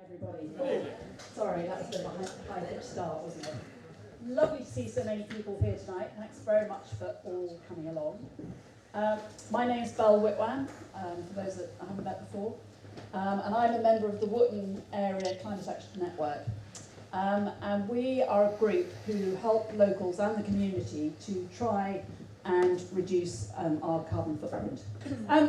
Everybody. Sorry, that was a bit of a high-pitched start, wasn't it? Lovely to see so many people here tonight. Thanks very much for all coming along. My name's Belle Whitwan, for those that I haven't met before, and I'm a member of the Wotton Area Climate Action Network. And we are a group who help locals and the community to try and reduce our carbon footprint.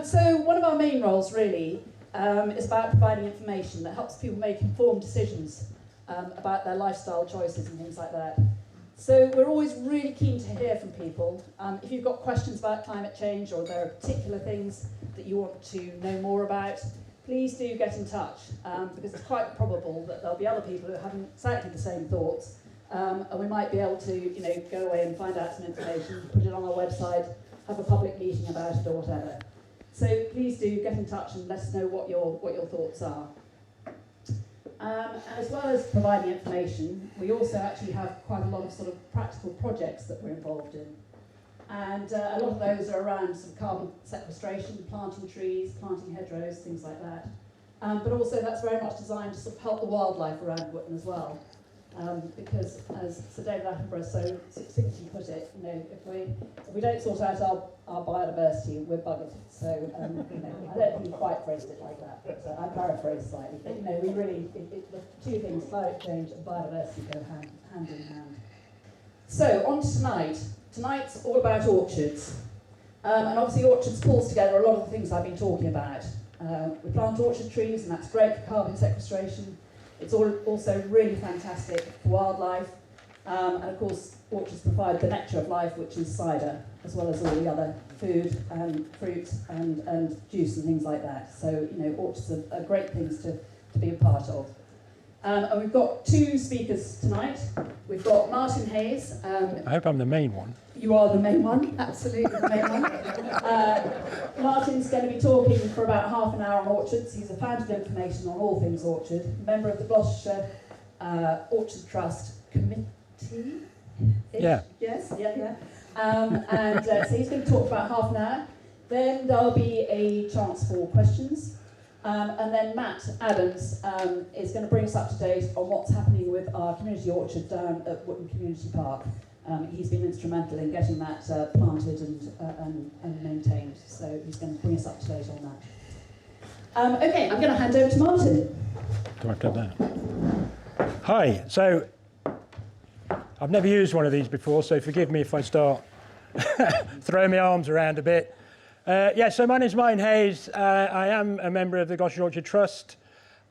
So one of our main roles really is about providing information that helps people make informed decisions about their lifestyle choices and things like that. So we're always really keen to hear from people. If you've got questions about climate change or there are particular things that you want to know more about, please do get in touch, because it's quite probable that there'll be other people who are having exactly the same thoughts, and we might be able to go away and find out some information, put it on our website, have a public meeting about it or whatever. So please do get in touch and let us know what your thoughts are. As well as providing information, we also actually have quite a lot of sort of practical projects that we're involved in. And a lot of those are around some carbon sequestration, planting trees, planting hedgerows, things like that. But also that's very much designed to sort of help the wildlife around Wotton as well. Because as Sir David Attenborough so succinctly put it, if we don't sort out our biodiversity, we're buggered. So I don't think he quite phrased it like that, but I paraphrased slightly. But we really, the two things, climate change and biodiversity, go hand in hand. So on to tonight. Tonight's all about orchards. And obviously orchards pulls together a lot of the things I've been talking about. We plant orchard trees, and that's great for carbon sequestration. It's also really fantastic for wildlife. And of course, orchards provide the nectar of life, which is cider, as well as all the other food and fruit and juice and things like that. So, orchards are great things to be a part of. And we've got two speakers tonight. We've got Martin Hayes. I hope I'm the main one. You are the main one, absolutely the main one. Martin's going to be talking for about half an hour on orchards. He's a fountain of information on all things orchard, member of the Gloucestershire Orchard Trust Committee. Yeah. Yes, yeah. So he's going to talk for about half an hour. Then there'll be a chance for questions. And then Matt Adams is going to bring us up to date on what's happening with our community orchard down at Wotton Community Park. He's been instrumental in getting that planted and maintained, so he's going to bring us up to date on that. Okay, I'm going to hand over to Martin. Do I have to have that? Hi, so I've never used one of these before, so forgive me if I start throwing my arms around a bit. So my name's Martin Hayes. I am a member of the Gloucestershire Orchard Trust.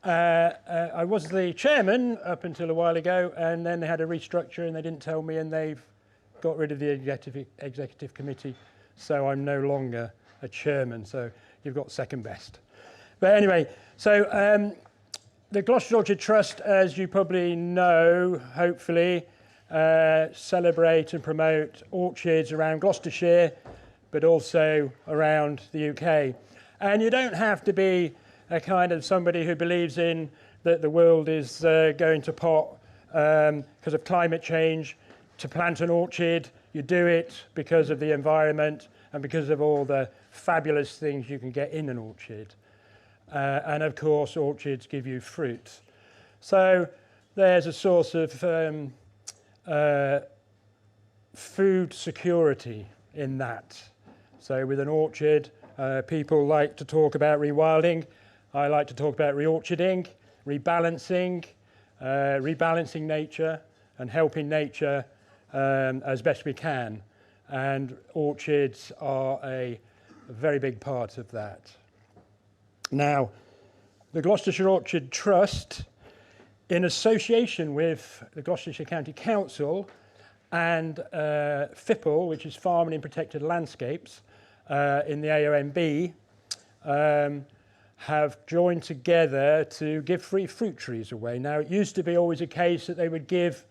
I was the chairman up until a while ago, and then they had a restructure and they didn't tell me, and they've got rid of the executive committee, so I'm no longer a chairman, so you've got second best. But anyway, so the Gloucestershire Orchard Trust, as you probably know, hopefully, celebrate and promote orchards around Gloucestershire, but also around the UK. And you don't have to be a kind of somebody who believes in that the world is going to pot because of climate change to plant an orchard. You do it because of the environment and because of all the fabulous things you can get in an orchard. And of course, orchards give you fruit. So there's a source of food security in that. So with an orchard, people like to talk about rewilding. I like to talk about reorcharding, rebalancing nature and helping nature as best we can. And orchards are a very big part of that. Now, the Gloucestershire Orchard Trust, in association with the Gloucestershire County Council and FIPL, which is Farming in Protected Landscapes, in the AONB, have joined together to give free fruit trees away. Now, it used to be always a case that they would give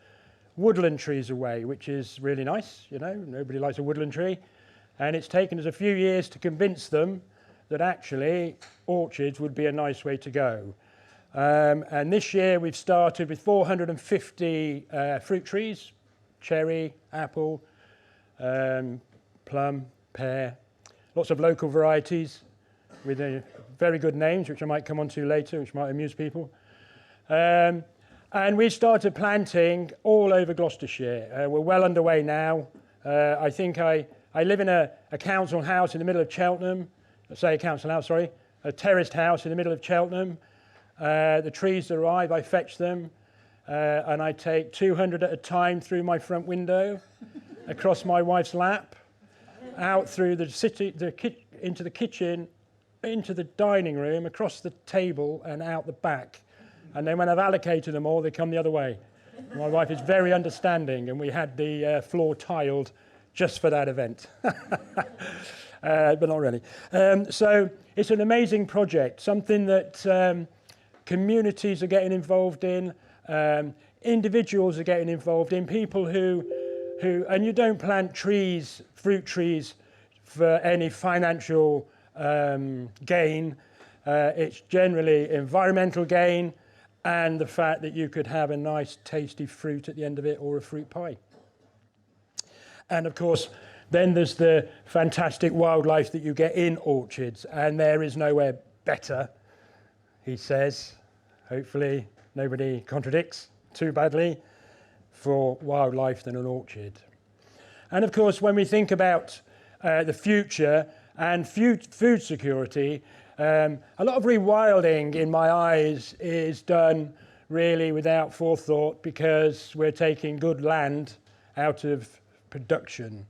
woodland trees away, which is really nice, nobody likes a woodland tree. And it's taken us a few years to convince them that actually orchards would be a nice way to go. And this year we've started with 450 fruit trees, cherry, apple, plum, pear, lots of local varieties with very good names, which I might come on to later, which might amuse people. And we started planting all over Gloucestershire. We're well underway now. I think I live in a council house in the middle of Cheltenham. A terraced house in the middle of Cheltenham. The trees arrive, I fetch them, and I take 200 at a time through my front window, across my wife's lap, out through the city, into the kitchen, into the dining room, across the table, and out the back. And then when I've allocated them all, they come the other way. My wife is very understanding, and we had the floor tiled just for that event. But not really. So it's an amazing project, something that communities are getting involved in, individuals are getting involved in, people who, and you don't plant trees, fruit trees, for any financial gain. It's generally environmental gain, and the fact that you could have a nice tasty fruit at the end of it, or a fruit pie. And of course, then there's the fantastic wildlife that you get in orchards, and there is nowhere better, he says, hopefully nobody contradicts too badly, for wildlife than an orchard. And of course, when we think about the future and food security, a lot of rewilding, in my eyes, is done really without forethought, because we're taking good land out of production.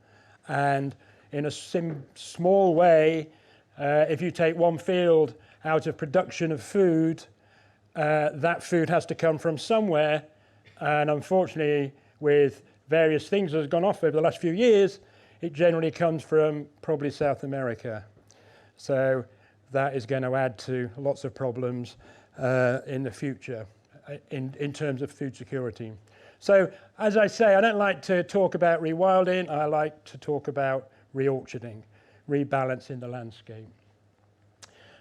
And in a small way, if you take one field out of production of food, that food has to come from somewhere. And unfortunately, with various things that have gone off over the last few years, it generally comes from probably South America. So that is going to add to lots of problems in the future in terms of food security. So, as I say, I don't like to talk about rewilding. I like to talk about reorcharding, rebalancing the landscape.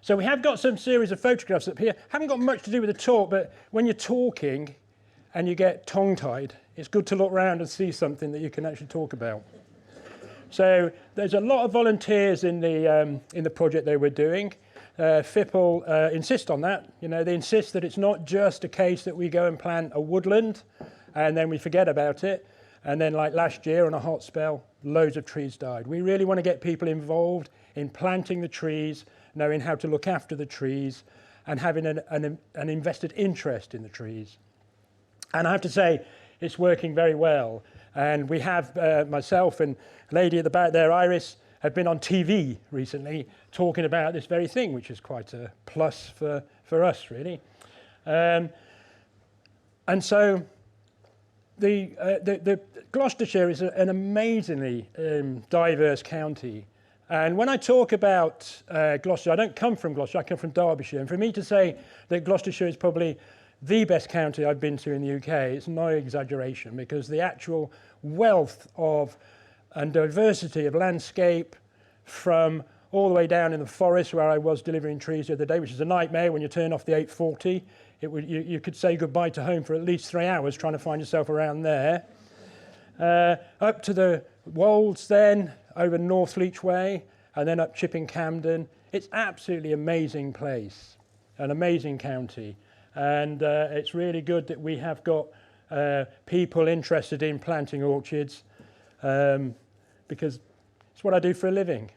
So we have got some series of photographs up here. Haven't got much to do with the talk, but when you're talking and you get tongue-tied, it's good to look around and see something that you can actually talk about. So there's a lot of volunteers in the project they were doing. FIPL insist on that. You know, they insist that it's not just a case that we go and plant a woodland and then we forget about it. And then, like last year on a hot spell, loads of trees died. We really want to get people involved in planting the trees, knowing how to look after the trees, and having an invested interest in the trees. And I have to say, it's working very well. And we have, myself and a lady at the back there, Iris, have been on TV recently talking about this very thing, which is quite a plus for us, really. And so the Gloucestershire is an amazingly diverse county. And when I talk about Gloucestershire, I don't come from Gloucestershire, I come from Derbyshire. And for me to say that Gloucestershire is probably the best county I've been to in the UK, it's no exaggeration, because the actual wealth of and diversity of landscape, from all the way down in the forest where I was delivering trees the other day, which is a nightmare when you turn off the 840. You could say goodbye to home for at least 3 hours trying to find yourself around there. Up to the Wolds then, over North Leach Way, and then up Chipping Camden. It's absolutely amazing place, an amazing county. And it's really good that we have got people interested in planting orchards, because it's what I do for a living.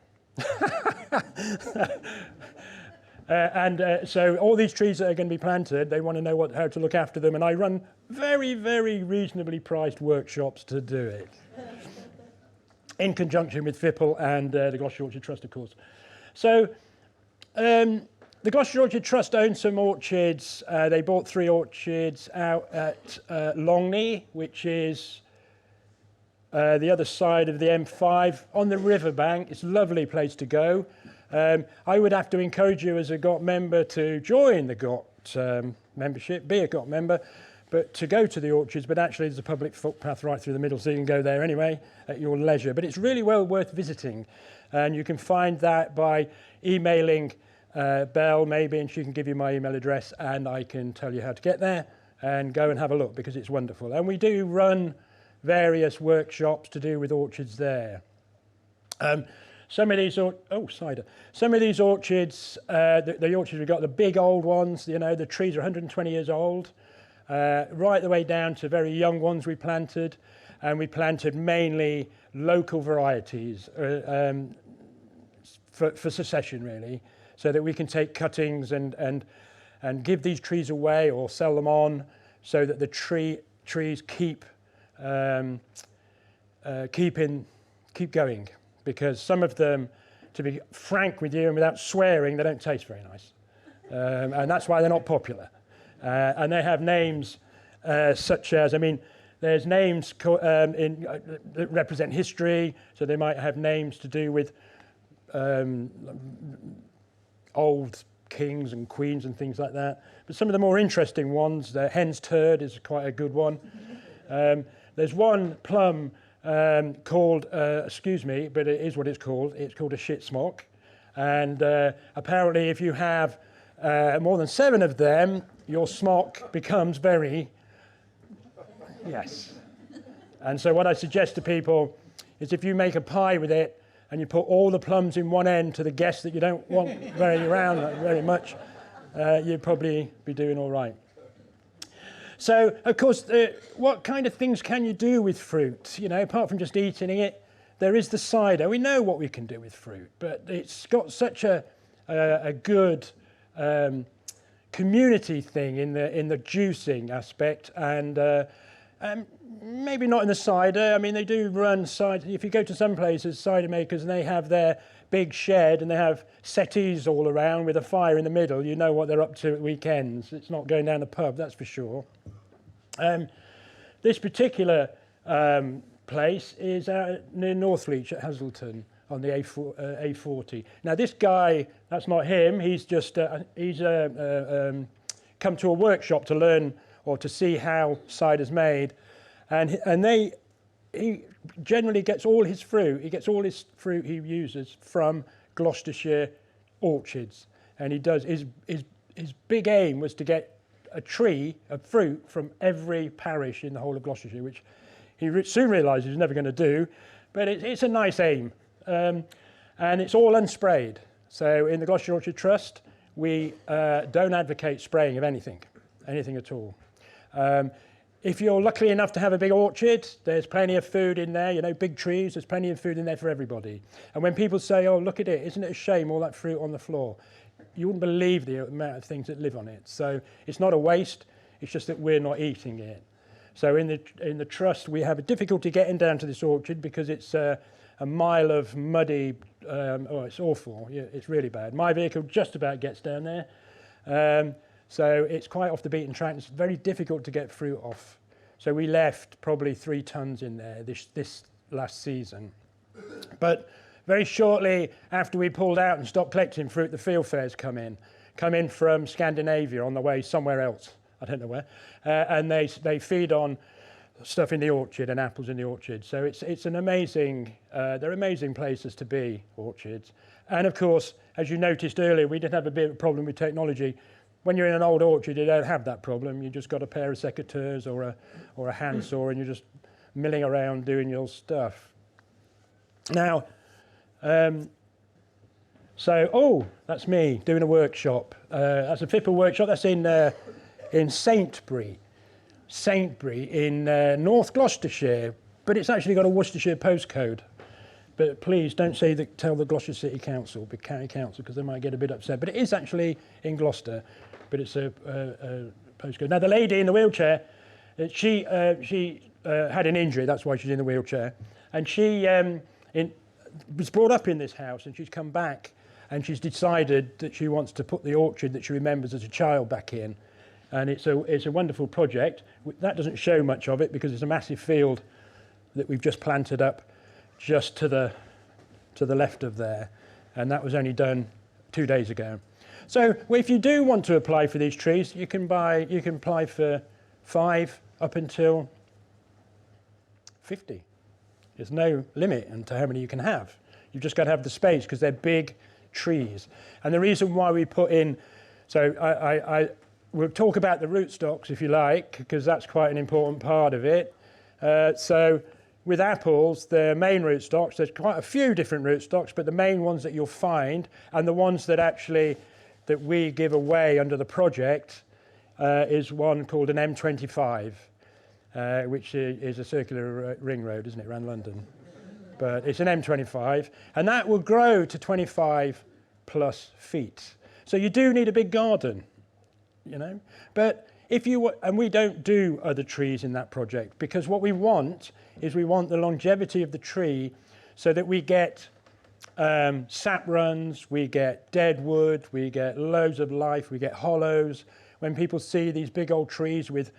So all these trees that are going to be planted, they want to know how to look after them, and I run very, very reasonably priced workshops to do it, in conjunction with FIPL and the Gloucestershire Orchard Trust, of course. So the Gloucestershire Orchard Trust owns some orchards. They bought 3 orchards out at Longney, which is the other side of the M5 on the riverbank. It's a lovely place to go. I would have to encourage you as a GOT member to join the GOT membership, be a GOT member, but to go to the orchards. But actually there's a public footpath right through the middle, so you can go there anyway at your leisure. But it's really well worth visiting, and you can find that by emailing Belle maybe, and she can give you my email address, and I can tell you how to get there and go and have a look, because it's wonderful. And we do run various workshops to do with orchards there. Some of these, Some of these orchards, the orchards we've got, the big old ones, you know, the trees are 120 years old. right the way down to very young ones we planted, and we planted mainly local varieties for succession, really, so that we can take cuttings and give these trees away or sell them on, so that the trees keep going, because some of them, to be frank with you and without swearing, they don't taste very nice, and that's why they're not popular. And they have names such as, there's names that represent history, so they might have names to do with old kings and queens and things like that. But some of the more interesting ones, the hen's turd is quite a good one. There's one plum called, excuse me, but it is what it's called a shit smock. And apparently if you have more than 7 of them, your smock becomes very, yes. And so what I suggest to people is, if you make a pie with it and you put all the plums in one end to the guests that you don't want very much, you'd probably be doing all right. So, of course, what kind of things can you do with fruit? Apart from just eating it, there is the cider. We know what we can do with fruit, but it's got such a good community thing in the juicing aspect, and maybe not in the cider. They do run cider. If you go to some places, cider makers, and they have their big shed and they have settees all around with a fire in the middle, you know what they're up to at weekends. It's not going down the pub, that's for sure. This particular place is near Northleach at Hazleton on the A40. Now this guy, that's not him, he's just come to a workshop to learn or to see how cider's made, and he generally gets all his fruit he uses from Gloucestershire orchards, and he does his big aim was to get a tree of fruit from every parish in the whole of Gloucestershire, which he soon realised he was never going to do, but it's a nice aim, and it's all unsprayed. So in the Gloucestershire Orchard Trust, we don't advocate spraying of anything at all. If you're lucky enough to have a big orchard, there's plenty of food in there, big trees, there's plenty of food in there for everybody. And when people say, oh, look at it, isn't it a shame, all that fruit on the floor? You wouldn't believe the amount of things that live on it. So it's not a waste, it's just that we're not eating it. So in the trust, we have a difficulty getting down to this orchard because it's a mile of muddy, it's awful, it's really bad. My vehicle just about gets down there. So it's quite off the beaten track. It's very difficult to get fruit off. So we left probably 3 tons in there this last season. But very shortly after we pulled out and stopped collecting fruit, the field fares come in from Scandinavia on the way somewhere else. I don't know where. And they feed on stuff in the orchard and apples in the orchard. So it's an amazing, they're amazing places to be, orchards. And of course, as you noticed earlier, we did have a bit of a problem with technology. When you're in an old orchard, you don't have that problem. You just got a pair of secateurs or a handsaw, and you're just milling around doing your stuff. Now, that's me doing a workshop. That's a FIPA workshop. That's in Saintbury in North Gloucestershire, but it's actually got a Worcestershire postcode. But please don't tell the Gloucester City Council, the County Council, because they might get a bit upset. But it is actually in Gloucester, but it's a postcode. Now, the lady in the wheelchair, she had an injury, that's why she's in the wheelchair. And she was brought up in this house, and she's come back, and she's decided that she wants to put the orchard that she remembers as a child back in. And it's a wonderful project. That doesn't show much of it because it's a massive field that we've just planted up just to the left of there, and that was only done 2 days ago. So if you do want to apply for these trees, you can apply for 5 up until 50. There's no limit to how many you can have. You've just got to have the space because they're big trees. And the reason why we put in, so we'll talk about the rootstocks if you like, because that's quite an important part of it. So with apples, the main rootstocks, there's quite a few different rootstocks, but the main ones that you'll find, and the ones that we give away under the project, is one called an M25, which is a circular ring road, isn't it, around London? But it's an M25, and that will grow to 25 plus feet. So you do need a big garden, you know. But if you, and we don't do other trees in that project, because what we want is we want the longevity of the tree so that we get sap runs, we get dead wood, we get loads of life, we get hollows. When people see these big old trees with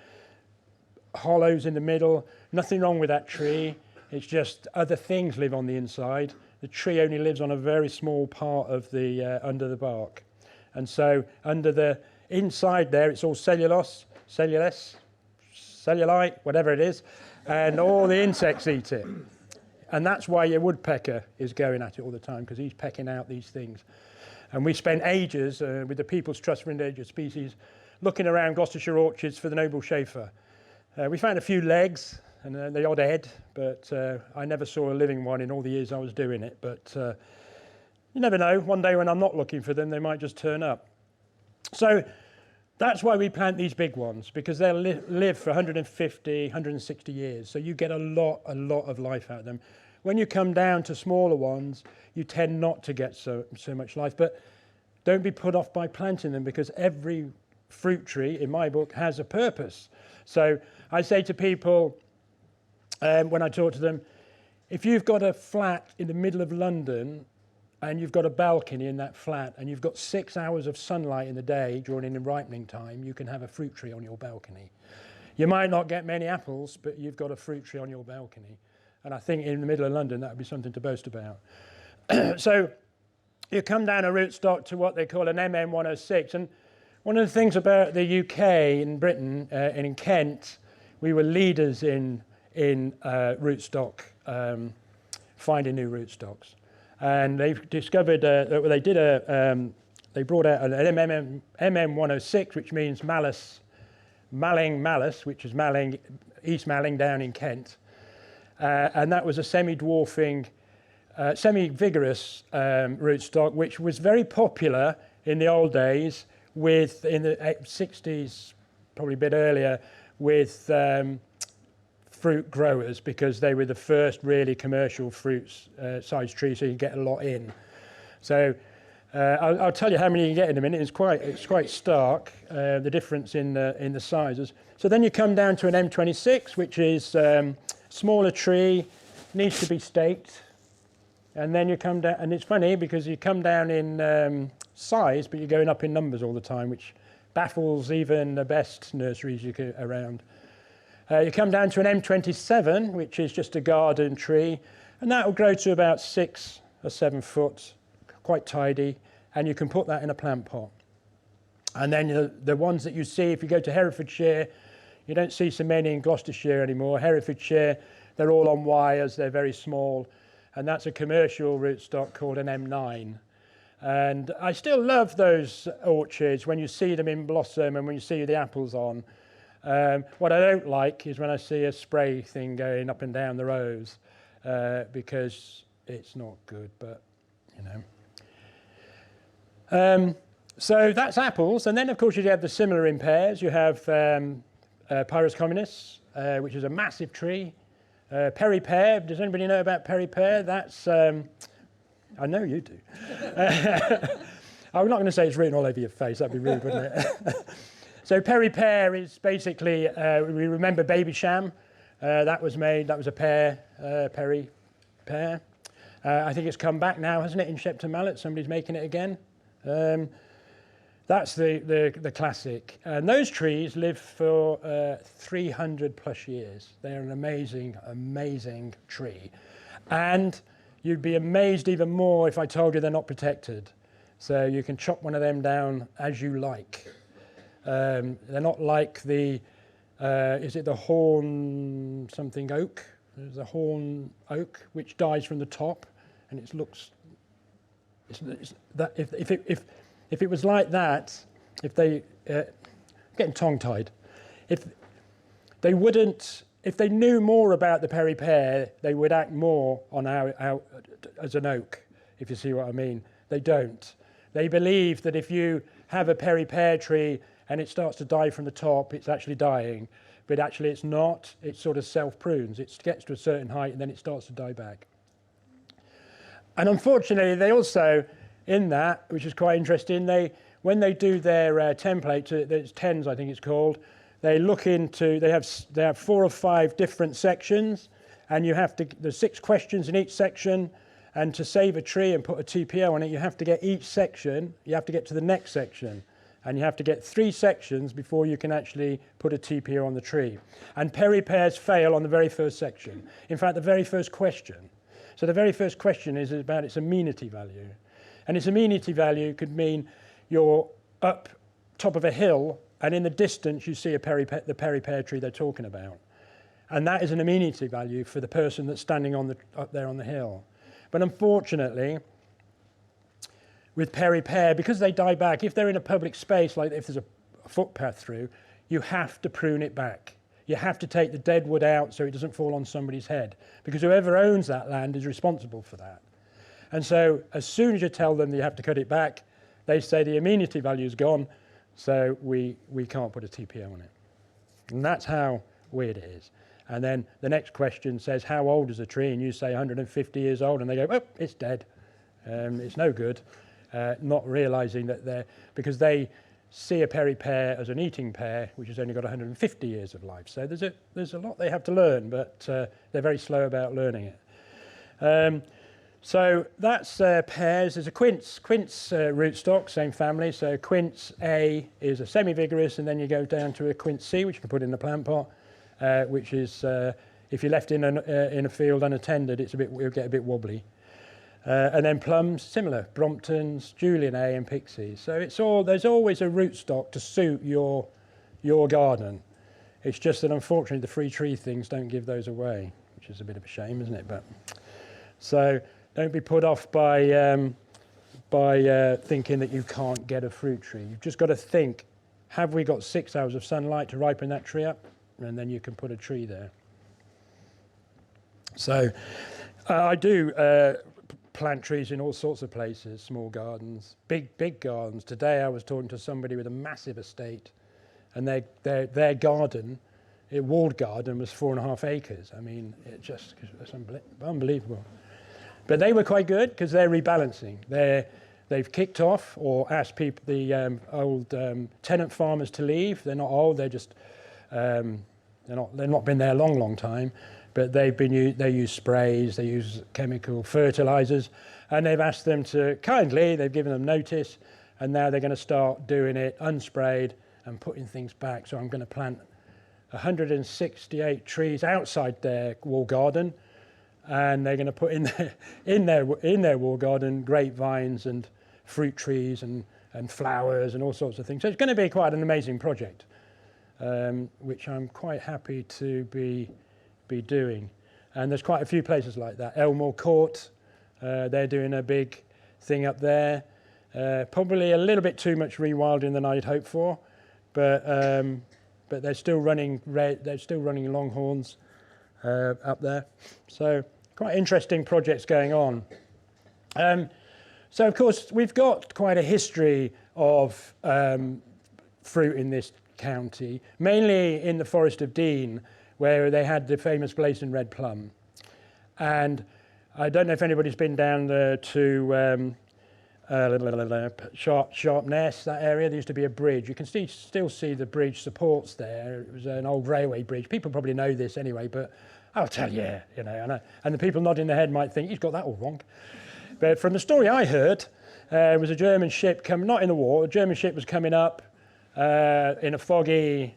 hollows in the middle, nothing wrong with that tree. It's just other things live on the inside. The tree only lives on a very small part of the under the bark. And so under the inside there, it's all cellulose, cellulite, whatever it is, and all the insects eat it. And that's why your woodpecker is going at it all the time, because he's pecking out these things. And we spent ages with the People's Trust for Endangered Species looking around Gloucestershire orchards for the noble chafer. We found a few legs and the odd head, but I never saw a living one in all the years I was doing it. But you never know, one day when I'm not looking for them, they might just turn up. So that's why we plant these big ones, because they'll live for 150, 160 years. So you get a lot of life out of them. When you come down to smaller ones, you tend not to get so much life. But don't be put off by planting them, because every fruit tree, in my book, has a purpose. So I say to people, when I talk to them, if you've got a flat in the middle of London and you've got a balcony in that flat and you've got 6 hours of sunlight in the day during the ripening time, you can have a fruit tree on your balcony. You might not get many apples, but you've got a fruit tree on your balcony. And I think in the middle of London, that would be something to boast about. So you come down a rootstock to what they call an MM106. And one of the things about the UK, in Britain, and in Kent, we were leaders in rootstock, finding new rootstocks. And they've discovered that they brought out an MM106, which means Malling Malus, which is Malling, East Malling down in Kent. And that was a semi-dwarfing, semi-vigorous rootstock, which was very popular in the old days with, in the 60s, probably a bit earlier, with fruit growers, because they were the first really commercial fruits size trees, so you get a lot in. So I'll tell you how many you get in a minute. It's quite stark, the difference in the sizes. So then you come down to an M26, which is smaller tree, needs to be staked, and then you come down, and it's funny because you come down in size, but you're going up in numbers all the time, which baffles even the best nurseries you get around. You come down to an M27, which is just a garden tree, and that will grow to about 6 or 7 foot, quite tidy, and you can put that in a plant pot. And then the ones that you see, if you go to Herefordshire, you don't see so many in Gloucestershire anymore. Herefordshire, they're all on wires, they're very small, and that's a commercial rootstock called an M9. And I still love those orchards when you see them in blossom and when you see the apples on. What I don't like is when I see a spray thing going up and down the rows, because it's not good, but you know. So that's apples, and then of course you have the similar in pairs. You have Pyrus communis, which is a massive tree. Peri pear, does anybody know about peri pear? That's, I know you do. I'm not going to say it's written all over your face, that'd be rude, wouldn't it? So peri pear is basically, we remember baby sham, that was a pear, peri pear. I think it's come back now, hasn't it, in Shepton Mallet? Somebody's making it again. That's the classic. And those trees live for 300 plus years. They're an amazing, amazing tree. And you'd be amazed even more if I told you they're not protected. So you can chop one of them down as you like. They're not like the, is it the horn something oak? There's a horn oak which dies from the top, and it looks. It's that if it was like that, if they getting tongue-tied, if they knew more about the peri pear, they would act more on our as an oak. If you see what I mean, they don't. They believe that if you have a peri pear tree and it starts to die from the top, it's actually dying. But actually it's not, it sort of self-prunes. It gets to a certain height and then it starts to die back. And unfortunately, they also, in that, which is quite interesting, when they do their template, it's TENS I think it's called, they look into, they have 4 or 5 different sections, and there's 6 questions in each section, and to save a tree and put a TPO on it, you have to get each section, you have to get to the next section. And you have to get 3 sections before you can actually put a TPO on the tree. And peri-pairs fail on the very first section. In fact, the very first question. So the very first question is about its amenity value. And its amenity value could mean you're up top of a hill, and in the distance you see the peri-pair tree they're talking about. And that is an amenity value for the person that's standing up there on the hill. But unfortunately, with peri-pair, because they die back, if they're in a public space, like if there's a footpath through, you have to prune it back. You have to take the dead wood out so it doesn't fall on somebody's head, because whoever owns that land is responsible for that. And so as soon as you tell them that you have to cut it back, they say the amenity value is gone, so we can't put a TPO on it. And that's how weird it is. And then the next question says, how old is a tree? And you say 150 years old, and they go, oh, it's dead. It's no good. Not realising that because they see a peri-pair as an eating pear, which has only got 150 years of life. So there's a lot they have to learn, but they're very slow about learning it. So that's pears. There's a quince rootstock, same family. So quince A is a semi-vigorous, and then you go down to a quince C, which you can put in the plant pot, which is, if you're left in a field unattended, it'll get a bit wobbly. And then plums, similar, Bromptons, Julian A and Pixies. So there's always a rootstock to suit your garden. It's just that unfortunately the free tree things don't give those away, which is a bit of a shame, isn't it? But so don't be put off by thinking that you can't get a fruit tree. You've just got to think, have we got 6 hours of sunlight to ripen that tree up? And then you can put a tree there. So I do plant trees in all sorts of places, small gardens, big gardens. Today I was talking to somebody with a massive estate, and their garden, a walled garden, was 4.5 acres. I mean, it just was unbelievable. But they were quite good because they're rebalancing. They've kicked off or asked people, the old tenant farmers to leave. They're not old. They're just they've not been there a long time. But they use sprays, they use chemical fertilizers, and they've asked them to they've given them notice, and now they're going to start doing it unsprayed and putting things back. So I'm going to plant 168 trees outside their wall garden, and they're going to put in their wall garden grapevines and fruit trees and flowers and all sorts of things. So it's going to be quite an amazing project, which I'm quite happy to be doing. And there's quite a few places like that. Elmore Court, they're doing a big thing up there. Probably a little bit too much rewilding than I'd hoped for, but they're still running longhorns up there. So quite interesting projects going on. So of course we've got quite a history of fruit in this county, mainly in the Forest of Dean, where they had the famous blazing red plum. And I don't know if anybody's been down there to Sharpness, that area. There used to be a bridge. You can still see the bridge supports there. It was an old railway bridge. People probably know this anyway, but I'll tell you, and the people nodding their head might think, he's got that all wrong. But from the story I heard, it was a German ship not in the war, a German ship was coming up in a foggy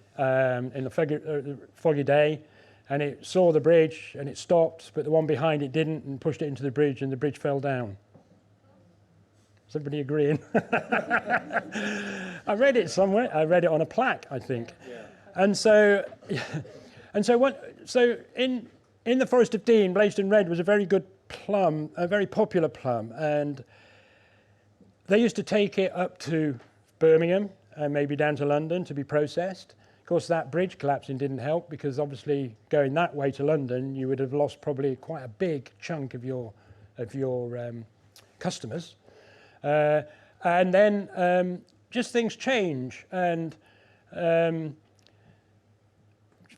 day, and it saw the bridge and it stopped, but the one behind it didn't, and pushed it into the bridge, and the bridge fell down. Is everybody agreeing? I read it somewhere. I read it on a plaque, I think. Yeah. And so in the Forest of Dean, Blaisdon Red was a very good plum, a very popular plum, and they used to take it up to Birmingham and maybe down to London to be processed. Of course, that bridge collapsing didn't help, because obviously going that way to London, you would have lost probably quite a big chunk of your customers. And then just things change, and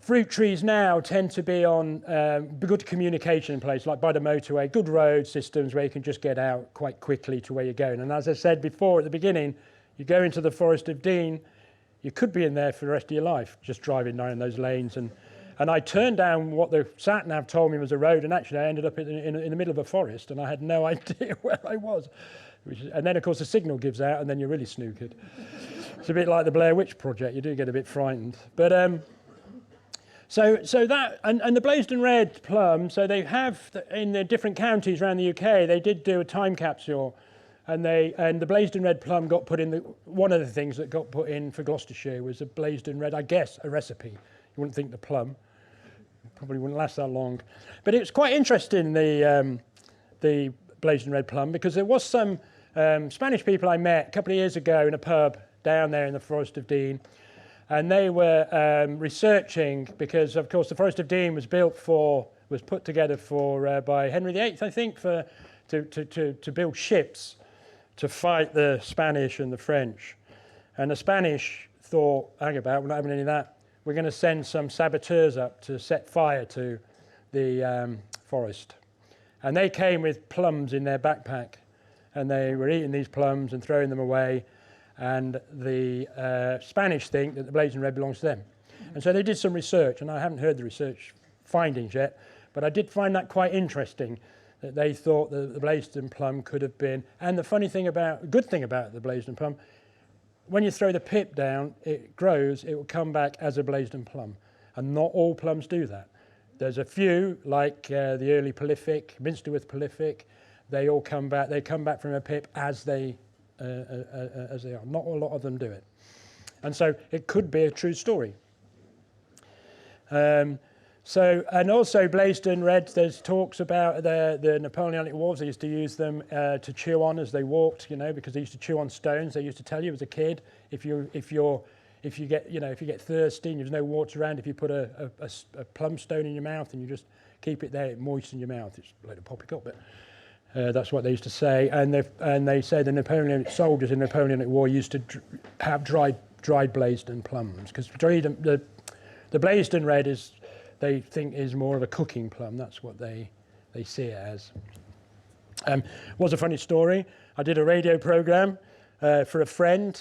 fruit trees now tend to be on good communication place, like by the motorway, good road systems where you can just get out quite quickly to where you're going. And as I said before at the beginning, you go into the Forest of Dean, you could be in there for the rest of your life, just driving down those lanes. And I turned down what the sat-nav told me was a road, and actually I ended up in the middle of a forest, and I had no idea where I was. And then, of course, the signal gives out, and then you're really snookered. It's a bit like the Blair Witch Project. You do get a bit frightened. But so that, and the Blaisdon Red plum, so they have, in the different counties around the UK, they did do a time capsule, and the Blaisdon Red plum got put in, one of the things that got put in for Gloucestershire was a Blaisdon Red, I guess, a recipe. You wouldn't think the plum. Probably wouldn't last that long. But it was quite interesting, the Blaisdon Red plum, because there was some Spanish people I met a couple of years ago in a pub down there in the Forest of Dean, and they were researching, because of course the Forest of Dean was put together by Henry VIII, I think, to build ships to fight the Spanish and the French. And the Spanish thought, hang about, we're not having any of that. We're going to send some saboteurs up to set fire to the forest. And they came with plums in their backpack, and they were eating these plums and throwing them away. And the Spanish think that the Blaisdon Red belongs to them. And so they did some research, and I haven't heard the research findings yet, but I did find that quite interesting, that they thought that the Blaisdon plum could have been. And the good thing about the Blaisdon plum, when you throw the pip down, it grows, it will come back as a Blaisdon plum. And not all plums do that. There's a few, like the early prolific, Minsterworth prolific, they all come back. They come back from a pip as they are. Not a lot of them do it. And so it could be a true story. And also Blaisdon Red, there's talks about the Napoleonic Wars. They used to use them to chew on as they walked, because they used to chew on stones. They used to tell you as a kid, if you get thirsty and there's no water around, if you put a plum stone in your mouth and you just keep it there, it moistens your mouth. It's like a poppycock, but that's what they used to say. And they say the Napoleonic soldiers in the Napoleonic War used to have dried Blaisdon plums, because the Blaisdon Red is, they think, is more of a cooking plum. That's what they see it as. Was a funny story. I did a radio programme for a friend,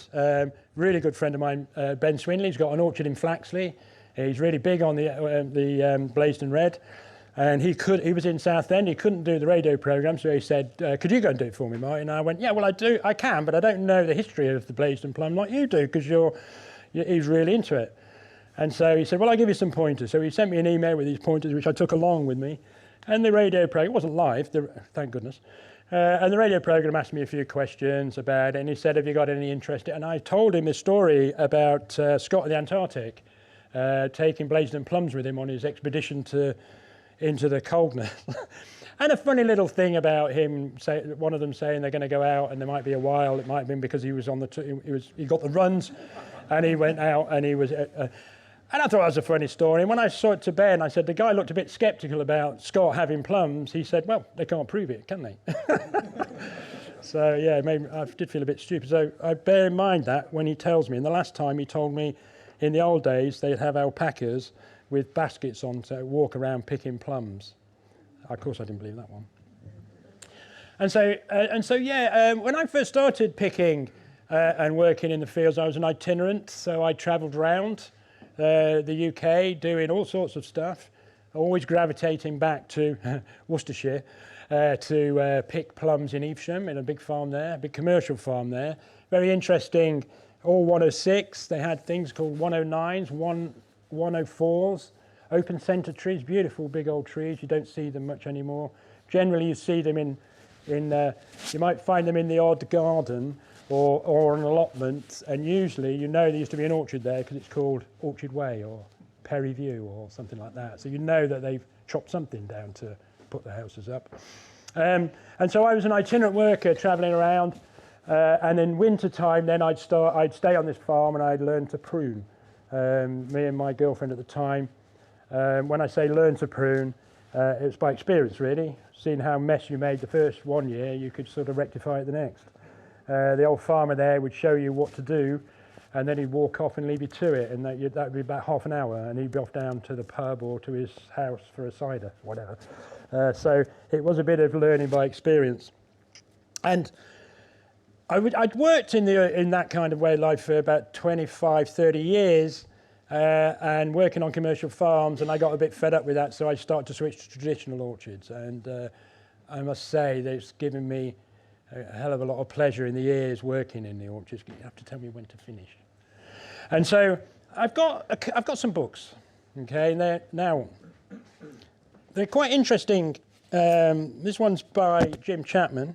really good friend of mine, Ben Swinley. He's got an orchard in Flaxley. He's really big on the Blaisdon Red. And he was in Southend. He couldn't do the radio programme, so he said, could you go and do it for me, Martin? And I went, yeah, well, I can, but I don't know the history of the Blaisdon plum like you do, because he's really into it. And so he said, well, I'll give you some pointers. So he sent me an email with these pointers, which I took along with me. And the radio programme, it wasn't live, thank goodness. And the radio programme asked me a few questions about it. And he said, have you got any interest? And I told him a story about Scott of the Antarctic, taking Blaisdon plums with him on his expedition into the coldness. And a funny little thing about him, one of them saying they're going to go out and there might be a while. It might have been because he was he got the runs and he went out and he was... and I thought it was a funny story. And when I saw it to Ben, I said, the guy looked a bit sceptical about Scott having plums. He said, well, they can't prove it, can they? So, yeah, I did feel a bit stupid. So I bear in mind that when he tells me. And the last time he told me, in the old days, they'd have alpacas with baskets on to walk around picking plums. Of course, I didn't believe that one. And so, when I first started picking and working in the fields, I was an itinerant. So I travelled around the UK doing all sorts of stuff, always gravitating back to Worcestershire to pick plums in Evesham, in a big farm there, a big commercial farm there. Very interesting, all 106. They had things called 109s, 104s, open centre trees, beautiful big old trees. You don't see them much anymore. Generally, you see them you might find them in the odd garden or an allotment, and usually there used to be an orchard there because it's called Orchard Way or Perry View or something like that. So you know that they've chopped something down to put the houses up. And so I was an itinerant worker travelling around, and in winter time then I'd stay on this farm and I'd learn to prune. Me and my girlfriend at the time. When I say learn to prune, it was by experience really. Seeing how mess you made the first one year, you could sort of rectify it the next. The old farmer there would show you what to do, and then he'd walk off and leave you to it, and that would be about half an hour, and he'd be off down to the pub or to his house for a cider, whatever. So it was a bit of learning by experience. And I'd worked in that kind of way of life for about 25, 30 years, and working on commercial farms, and I got a bit fed up with that, so I started to switch to traditional orchards. And I must say that it's given me a hell of a lot of pleasure in the years working in the orchards. You have to tell me when to finish. And so I've got some books, okay, and they're quite interesting. This one's by Jim Chapman.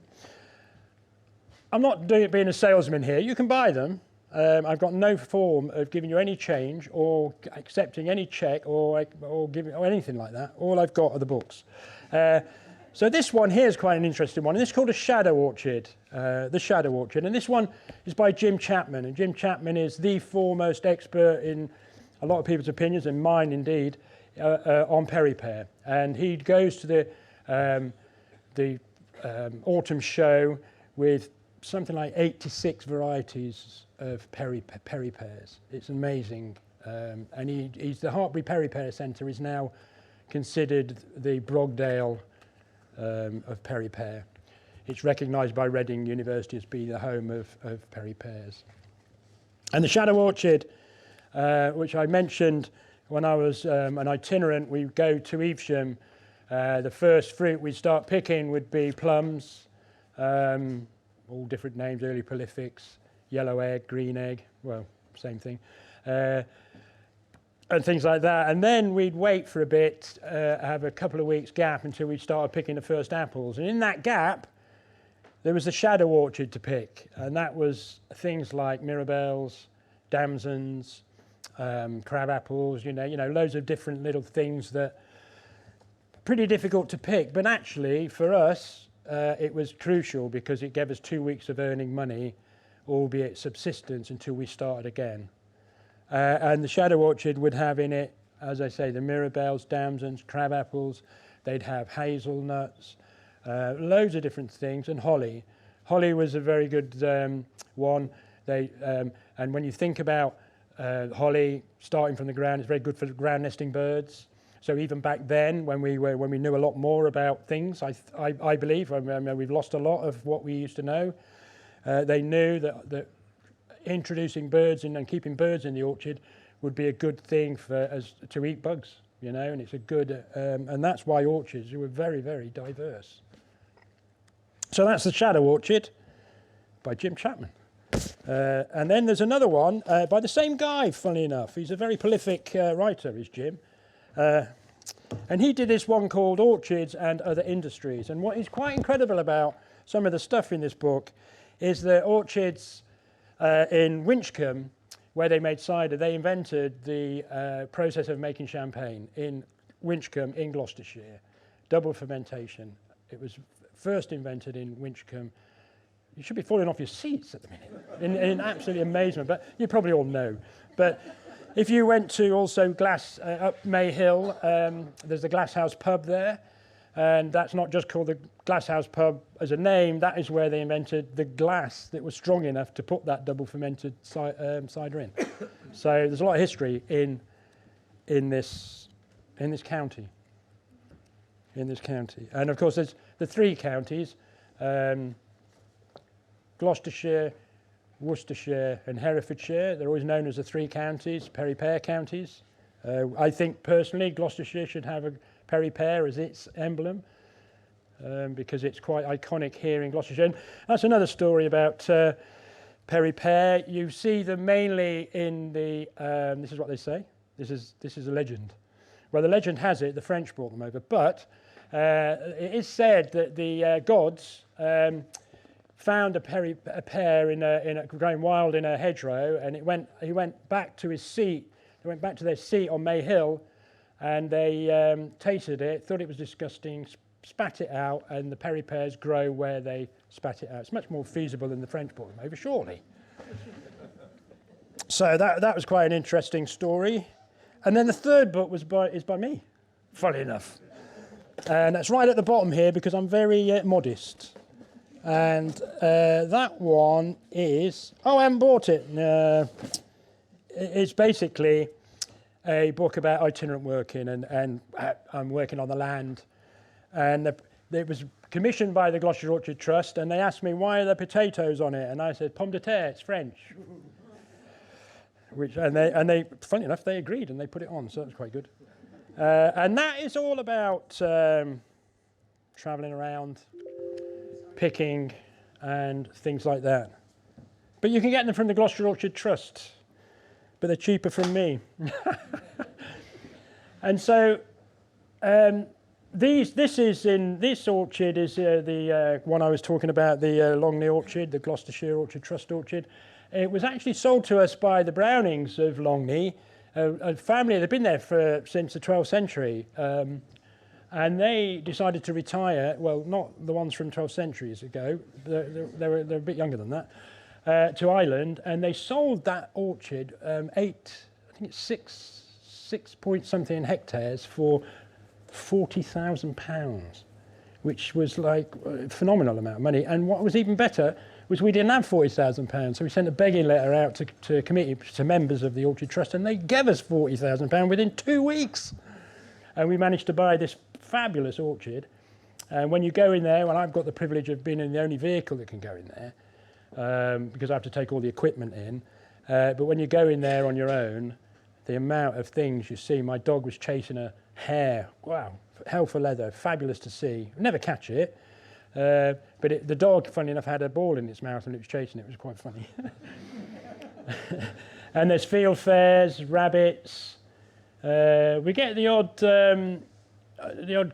I'm not being a salesman here. You can buy them. I've got no form of giving you any change or accepting any check or giving or anything like that. All I've got are the books. So this one here is quite an interesting one, and this is called a shadow orchard, the shadow orchard. And this one is by Jim Chapman, and Jim Chapman is the foremost expert in a lot of people's opinions, and mine indeed, on peri-pear. And he goes to the autumn show with something like 86 varieties of peri-pears. It's amazing. And he's the Hartbury Peri-Pear Centre is now considered the Brogdale of peri-pear. It's recognised by Reading University as being the home of peri-pears. And the shadow orchard, which I mentioned when I was an itinerant, we go to Evesham. The first fruit we'd start picking would be plums, all different names, early prolifics, yellow egg, green egg, well, same thing. And things like that. And then we'd wait for a bit, have a couple of weeks gap until we started picking the first apples. And in that gap, there was a shadow orchard to pick. And that was things like mirabelles, damsons, crab apples, you know, loads of different little things that are pretty difficult to pick. But actually, for us, it was crucial because it gave us 2 weeks of earning money, albeit subsistence, until we started again. And the shadow orchard would have in it, as I say, the mirabelles, damsons, crab apples. They'd have hazelnuts, loads of different things, and holly. Holly was a very good one. And when you think about holly starting from the ground, it's very good for ground nesting birds. So even back then, when we knew a lot more about things, I believe, we've lost a lot of what we used to know. They knew that introducing birds in and keeping birds in the orchard would be a good thing to eat bugs, you know, and it's a good, and that's why orchards were very, very diverse. So that's the shadow orchard by Jim Chapman. And then there's another one by the same guy, funnily enough. He's a very prolific writer, is Jim. And he did this one called Orchards and Other Industries. And what is quite incredible about some of the stuff in this book is that orchards in Winchcombe, where they made cider, they invented the process of making champagne in Winchcombe in Gloucestershire, double fermentation. It was first invented in Winchcombe. You should be falling off your seats at the minute in absolute amazement, but you probably all know. But if you went to also up May Hill, there's the Glasshouse pub there, and that's not just called the Glasshouse pub as a name, that is where they invented the glass that was strong enough to put that double fermented cider in. So there's a lot of history in this county. And of course there's the three counties, Gloucestershire, Worcestershire and Herefordshire. They're always known as the three counties, peri-pear counties. I think personally Gloucestershire should have a peri-pear as its emblem because it's quite iconic here in Gloucestershire. And that's another story about peri-pear. You see them mainly in the, this is what they say, this is a legend. Well, the legend has it the French brought them over, but it is said that the gods found a pear growing wild in a hedgerow, and he went back to his seat. They went back to their seat on May Hill, and they tasted it, thought it was disgusting, spat it out, and the peri-pears grow where they spat it out. It's much more feasible than the French brought them over, surely. So that was quite an interesting story. And then the third book is by me, funny enough. And that's right at the bottom here because I'm very modest. And that one is, I haven't bought it. it's basically a book about itinerant working, and I'm working on the land. And it was commissioned by the Gloucestershire Orchard Trust, and they asked me, why are there potatoes on it? And I said, pomme de terre, it's French. And they, funny enough, they agreed, and they put it on, so that's quite good. And that is all about travelling around, picking, and things like that. But you can get them from the Gloucestershire Orchard Trust, but they're cheaper from me. And so this orchard is the one I was talking about, the Longley Orchard, the Gloucestershire Orchard Trust orchard. It was actually sold to us by the Brownings of Longley, a family that had been there since the 12th century. And they decided to retire, well, not the ones from 12 centuries ago, they're a bit younger than that, to Ireland, and they sold that orchard, I think it's 6 point something hectares for £40,000, which was like a phenomenal amount of money. And what was even better was we didn't have £40,000, so we sent a begging letter out to committee, to members of the Orchard Trust, and they gave us £40,000 within 2 weeks. And we managed to buy this fabulous orchard. And when you go in there, well, I've got the privilege of being in the only vehicle that can go in there, because I have to take all the equipment in. But when you go in there on your own, the amount of things you see. My dog was chasing a hare. Wow, hell for leather, fabulous to see. Never catch it. But the dog, funny enough, had a ball in its mouth and it was chasing it. It was quite funny. And there's field fares, rabbits. We get the odd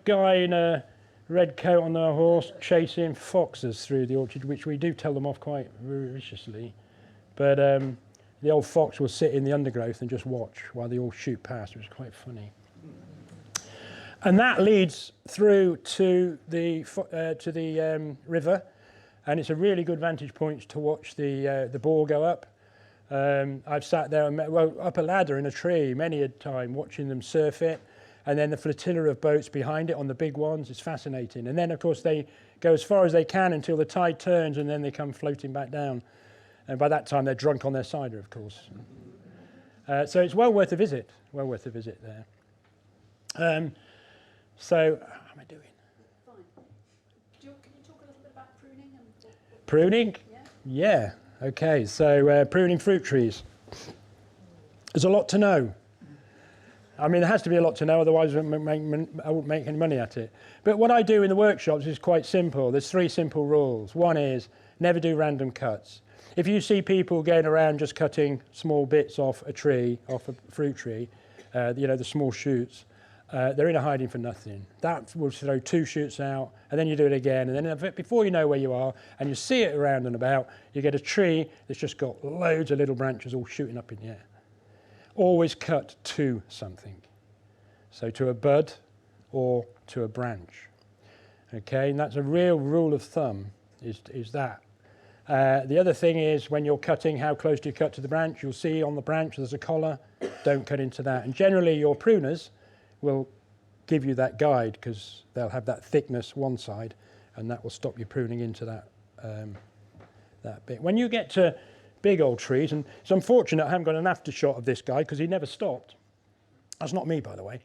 guy in a red coat on a horse chasing foxes through the orchard, which we do tell them off quite viciously. But the old fox will sit in the undergrowth and just watch while they all shoot past. It was quite funny. And that leads through to the river, and it's a really good vantage point to watch the boar go up. I've sat there and up a ladder in a tree many a time watching them surf it, and then the flotilla of boats behind it on the big ones. It's fascinating. And then, of course, they go as far as they can until the tide turns, and then they come floating back down. And by that time, they're drunk on their cider, of course. So it's well worth a visit. Well worth a visit there. So, how am I doing? Fine. Can you talk a little bit about pruning? Pruning? Yeah. Okay. So, pruning fruit trees. There's a lot to know. I mean, there has to be a lot to know, otherwise I wouldn't make any money at it. But what I do in the workshops is quite simple. There's 3 simple rules. One is never do random cuts. If you see people going around just cutting small bits off a tree, off a fruit tree, the small shoots, they're in a hiding for nothing. That will throw 2 shoots out, and then you do it again, and then before you know where you are, and you see it around and about, you get a tree that's just got loads of little branches all shooting up in the air. Always cut to something. So to a bud or to a branch. Okay, and that's a real rule of thumb, is that. The other thing is when you're cutting, how close do you cut to the branch? You'll see on the branch there's a collar. Don't cut into that. And generally your pruners will give you that guide because they'll have that thickness one side, and that will stop you pruning into that bit. When you get to big old trees, and it's unfortunate I haven't got an after shot of this guy because he never stopped. That's not me, by the way.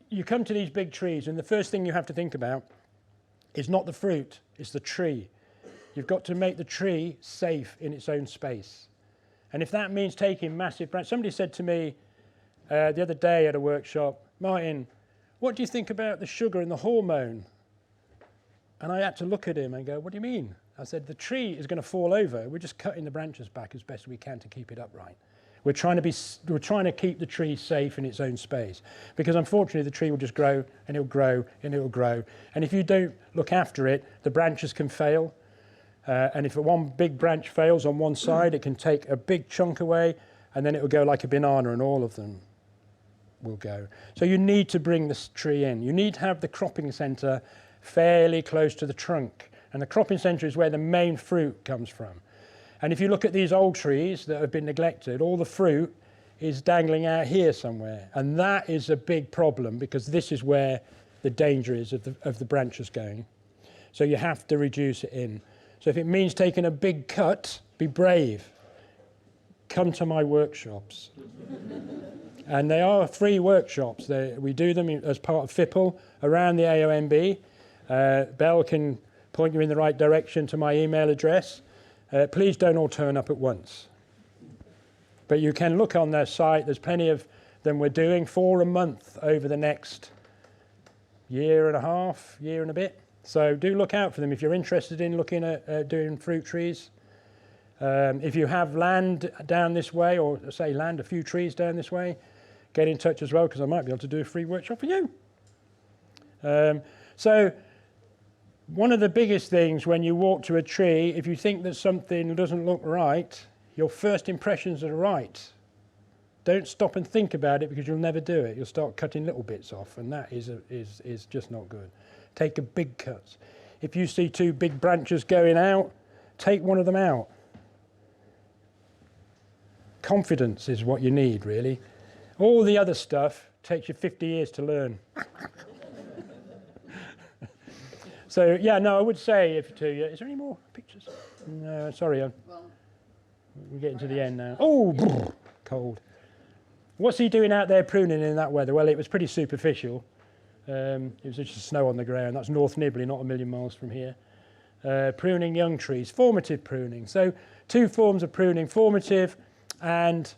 You come to these big trees, and the first thing you have to think about is not the fruit, it's the tree. You've got to make the tree safe in its own space. And if that means taking massive branches, somebody said to me the other day at a workshop, Martin, what do you think about the sugar and the hormone? And I had to look at him and go, what do you mean? I said, the tree is going to fall over. We're just cutting the branches back as best we can to keep it upright. We're trying to keep the tree safe in its own space, because unfortunately the tree will just grow and it'll grow and it'll grow. And if you don't look after it, the branches can fail. And if one big branch fails on one side, it can take a big chunk away, and then it will go like a banana, and all of them will go. So you need to bring this tree in. You need to have the cropping centre fairly close to the trunk. And the cropping centre is where the main fruit comes from. And if you look at these old trees that have been neglected, all the fruit is dangling out here somewhere. And that is a big problem, because this is where the danger is of the branches going. So you have to reduce it in. So if it means taking a big cut, be brave. come to my workshops. And they are free workshops. We do them as part of FIPL around the AOMB. Belle can point you in the right direction to my email address. Please don't all turn up at once. But you can look on their site. There's plenty of them we're doing, 4 a month over the next year and a half, year and a bit. So do look out for them if you're interested in looking at doing fruit trees. If you have land down this way, or say a few trees down this way, get in touch as well, because I might be able to do a free workshop for you. So one of the biggest things when you walk to a tree, if you think that something doesn't look right, your first impressions are right. Don't stop and think about it, because you'll never do it. You'll start cutting little bits off, and that is just not good. Take a big cut. If you see 2 big branches going out, take one of them out. Confidence is what you need, really. All the other stuff takes you 50 years to learn. So, yeah, no, I would say is there any more pictures? No, sorry, we're getting to the end now. Oh, cold. What's he doing out there pruning in that weather? Well, it was pretty superficial. It was just snow on the ground. That's North Nibley, not a million miles from here. Pruning young trees, formative pruning. So 2 forms of pruning, formative and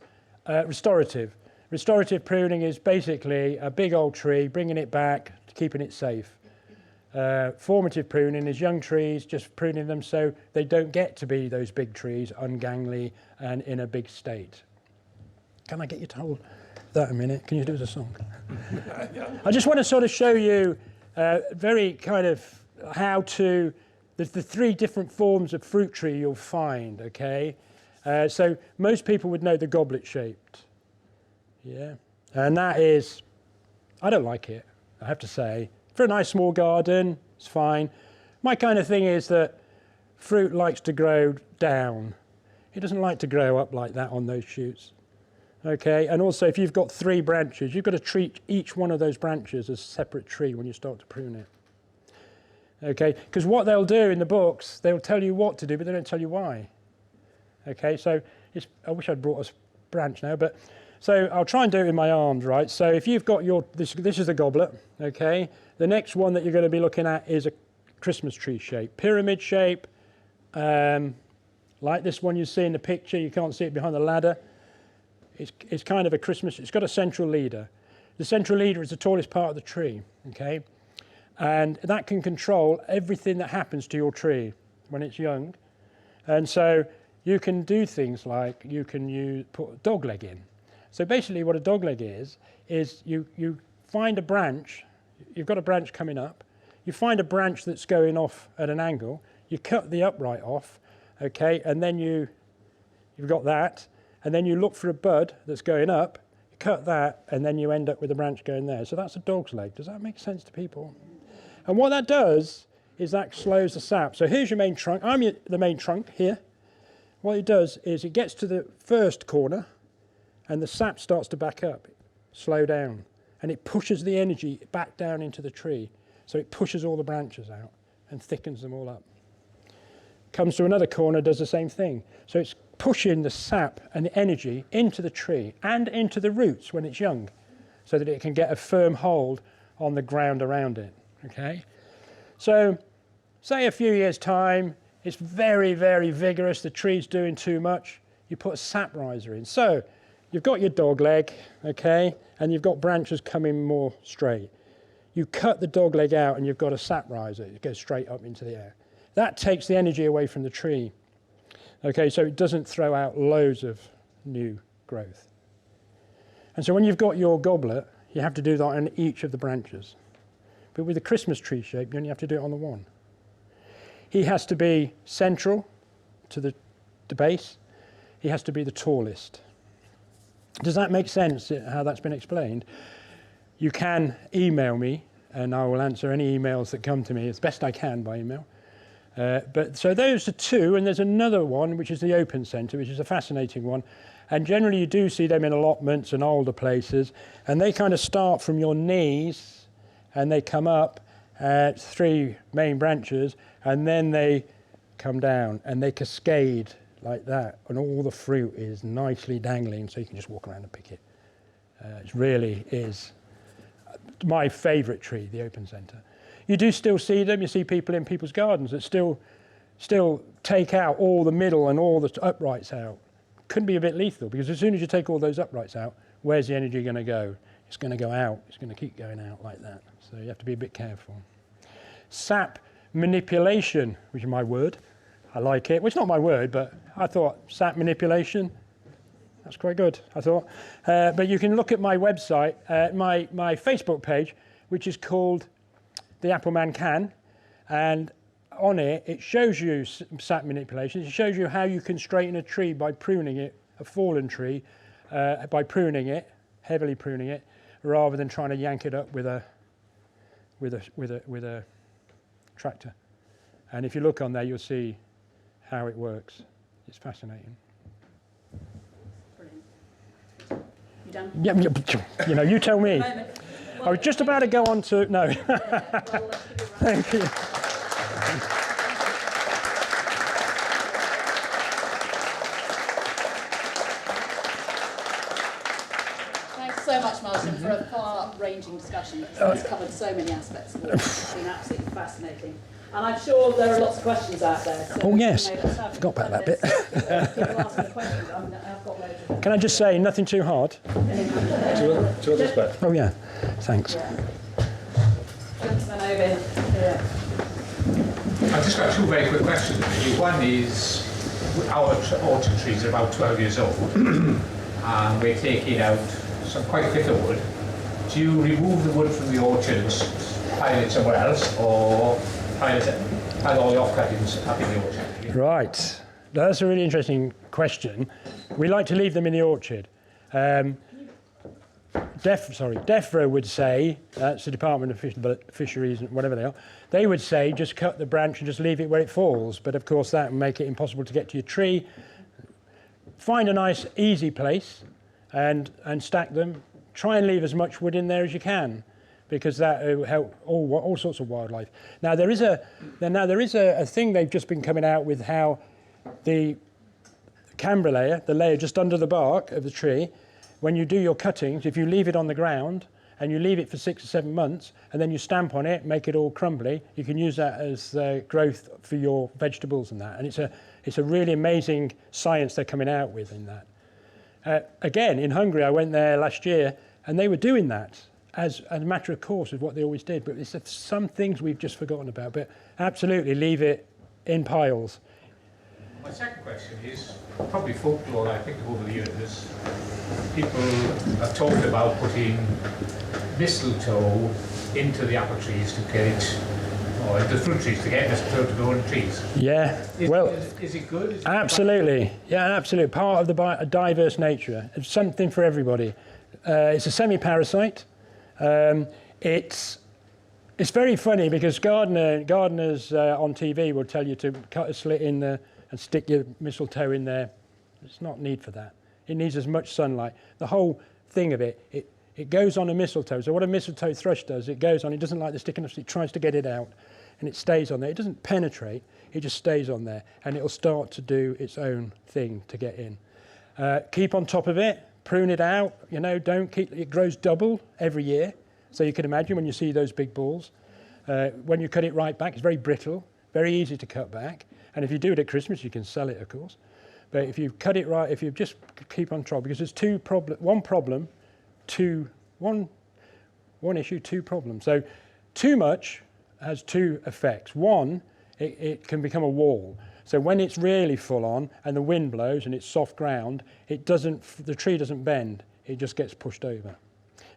restorative. Restorative pruning is basically a big old tree, bringing it back, keeping it safe. Formative pruning is young trees, just pruning them so they don't get to be those big trees, ungangly and in a big state. Can I get you to hold that a minute? Can you do it as a song? I just want to sort of show you very kind of how to, there's the 3 different forms of fruit tree you'll find, okay? So most people would know the goblet shaped, yeah? And that is, I don't like it, I have to say. For a nice small garden, it's fine. My kind of thing is that fruit likes to grow down. It doesn't like to grow up like that on those shoots. Okay, and also if you've got 3 branches, you've got to treat each one of those branches as a separate tree when you start to prune it. Okay, because what they'll do in the books, they'll tell you what to do, but they don't tell you why. Okay, so I wish I'd brought a branch now, but so I'll try and do it in my arms, right? So if you've got this is the goblet, okay? The next one that you're going to be looking at is a Christmas tree shape, pyramid shape, like this one you see in the picture. You can't see it behind the ladder. It's kind of a Christmas, it's got a central leader. The central leader is the tallest part of the tree, okay? And that can control everything that happens to your tree when it's young. And so you can do things like you can put a dogleg in. So basically what a dogleg is you find a branch, you've got a branch coming up, you find a branch that's going off at an angle, you cut the upright off, okay, and then you've got that, and then you look for a bud that's going up, you cut that, and then you end up with a branch going there. So that's a dog's leg. Does that make sense to people? And what that does is that slows the sap. So here's your main trunk. I'm the main trunk here. What it does is it gets to the first corner, and the sap starts to back up, slow down, and it pushes the energy back down into the tree. So it pushes all the branches out and thickens them all up. Comes to another corner, does the same thing. So it's pushing the sap and the energy into the tree and into the roots when it's young, so that it can get a firm hold on the ground around it, okay? So say a few years' time, it's very, very vigorous, the tree's doing too much, you put a sap riser in. So you've got your dog leg, okay, and you've got branches coming more straight. You cut the dog leg out and you've got a sap riser, it goes straight up into the air. That takes the energy away from the tree. Okay, so it doesn't throw out loads of new growth. And so when you've got your goblet, you have to do that on each of the branches. But with the Christmas tree shape, you only have to do it on the one. He has to be central to the base. He has to be the tallest. Does that make sense, how that's been explained? You can email me, and I will answer any emails that come to me as best I can by email. But so those are 2, and there's another one, which is the open centre, which is a fascinating one. And generally you do see them in allotments and older places, and they kind of start from your knees, and they come up at 3 main branches, and then they come down, and they cascade like that, and all the fruit is nicely dangling, so you can just walk around and pick it. It really is my favourite tree, the open centre. You do still see them. You see people in people's gardens that still take out all the middle and all the uprights out. Could be a bit lethal, because as soon as you take all those uprights out, where's the energy going to go? It's going to go out. It's going to keep going out like that. So you have to be a bit careful. Sap manipulation, which is my word. I like it. Well, it's not my word, but I thought sap manipulation, that's quite good, I thought. But you can look at my website, my Facebook page, which is called The Apple Man Can. And on it, it shows you sap manipulation. It shows you how you can straighten a tree by pruning it, a fallen tree, by pruning it, heavily pruning it, rather than trying to yank it up with a tractor. And if you look on there, you'll see how it works. It's fascinating. Brilliant. You done? Yeah, you know, you tell me. I was just about to go on to no. Yeah, well, let's give it a round. Thank you. Thanks so much, Martin, for a far-ranging discussion. It's covered so many aspects of it. It's been absolutely fascinating. And I'm sure there are lots of questions out there. So, Oh, yes. Forgot about that bit. People ask me questions. I've got loads of them. Can I just say, nothing too hard? To this bit. Oh, yeah. Thanks. Yeah. Gentleman over here. I've just got two very quick questions. Really. One is, our orchard trees are about 12 years old, and we're taking out some quite bitter wood. Do you remove the wood from the orchard and pile it somewhere else, or pile all the off-cuttings up in the orchard? Right. That's a really interesting question. We like to leave them in the orchard. DEFRA would say, that's the Department of Fisheries and whatever they are, they would say just cut the branch and just leave it where it falls. But of course that would make it impossible to get to your tree. Find a nice, easy place and stack them. Try and leave as much wood in there as you can, because that will help all sorts of wildlife. Now there is a thing they've just been coming out with, how the camber layer, the layer just under the bark of the tree, when you do your cuttings, if you leave it on the ground and you leave it for 6 or 7 months and then you stamp on it, make it all crumbly, you can use that as growth for your vegetables and that. And it's a really amazing science they're coming out with in that. Again, in Hungary, I went there last year and they were doing that as a matter of course of what they always did. But it's some things we've just forgotten about. But absolutely leave it in piles. My second question is, probably folklore, I think over the years, people have talked about putting mistletoe into the apple trees to get it, or into fruit trees to get mistletoe to go in trees. Yeah, Is it good? Is it absolutely. Yeah, absolutely. Part of the diverse nature. It's something for everybody. It's a semi-parasite. It's very funny because gardeners on TV will tell you to cut a slit in the and stick your mistletoe in there. There's not need for that. It needs as much sunlight. The whole thing of it goes on a mistletoe. So what a mistletoe thrush does, it goes on, it doesn't like the stickiness, it tries to get it out, and it stays on there. It doesn't penetrate, it just stays on there, and it'll start to do its own thing to get in. Keep on top of it, prune it out, don't keep, it grows double every year. So you can imagine when you see those big balls. When you cut it right back, it's very brittle, very easy to cut back. And if you do it at Christmas, you can sell it, of course. But if you cut it right, if you just keep on top, because there's one issue, two problems. So too much has two effects. One, it can become a wall. So when it's really full on and the wind blows and it's soft ground, the tree doesn't bend, it just gets pushed over.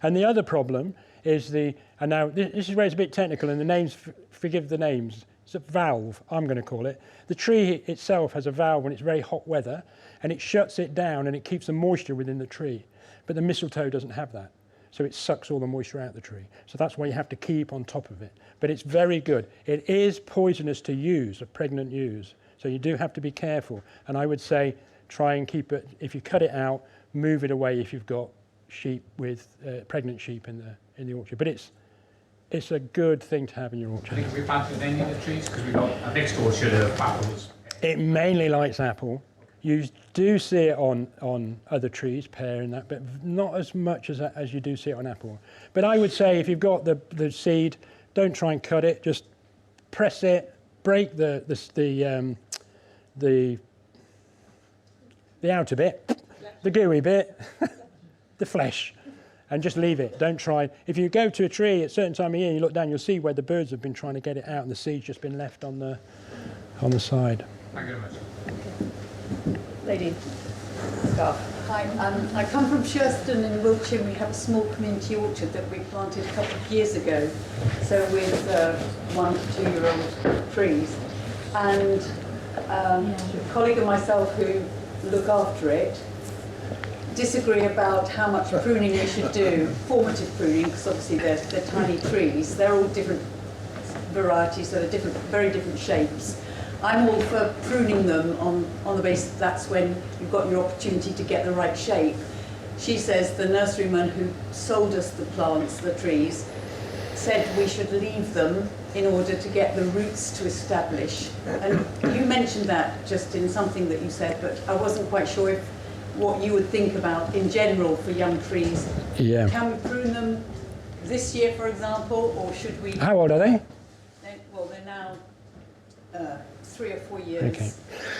And the other problem is and now this is where it's a bit technical and the names, forgive the names, it's a valve, I'm going to call it. The tree itself has a valve when it's very hot weather, and it shuts it down and it keeps the moisture within the tree. But the mistletoe doesn't have that, so it sucks all the moisture out of the tree. So that's why you have to keep on top of it. But it's very good. It is poisonous to use, a pregnant use, so you do have to be careful. And I would say try and keep it, if you cut it out, move it away if you've got sheep with pregnant sheep in the orchard. But it's a good thing to have in your orchard. I think we planted any of the trees because we've got a next orchard of apples. It mainly likes apple. You do see it on other trees, pear and that, but not as much as you do see it on apple. But I would say if you've got the seed, don't try and cut it. Just press it, break the outer bit, the gooey bit, the flesh, and just leave it. Don't try. If you go to a tree at a certain time of year, and you look down, you'll see where the birds have been trying to get it out, and the seed's just been left on the side. Thank you very much. Lady. Hi, I come from Shurston in Wiltshire. We have a small community orchard that we planted a couple of years ago, so with 1 to 2 year old trees. And a colleague and myself who look after it disagree about how much pruning we should do, formative pruning, because obviously they're tiny trees. They're all different varieties, so they're very different shapes. I'm all for pruning them on the basis that's when you've got your opportunity to get the right shape. She says the nurseryman who sold us the plants, the trees, said we should leave them in order to get the roots to establish. And you mentioned that just in something that you said, but I wasn't quite sure what you would think about in general for young trees. Yeah. Can we prune them this year, for example, or should we? How old are they? Well, they're now 3 or 4 years. Okay.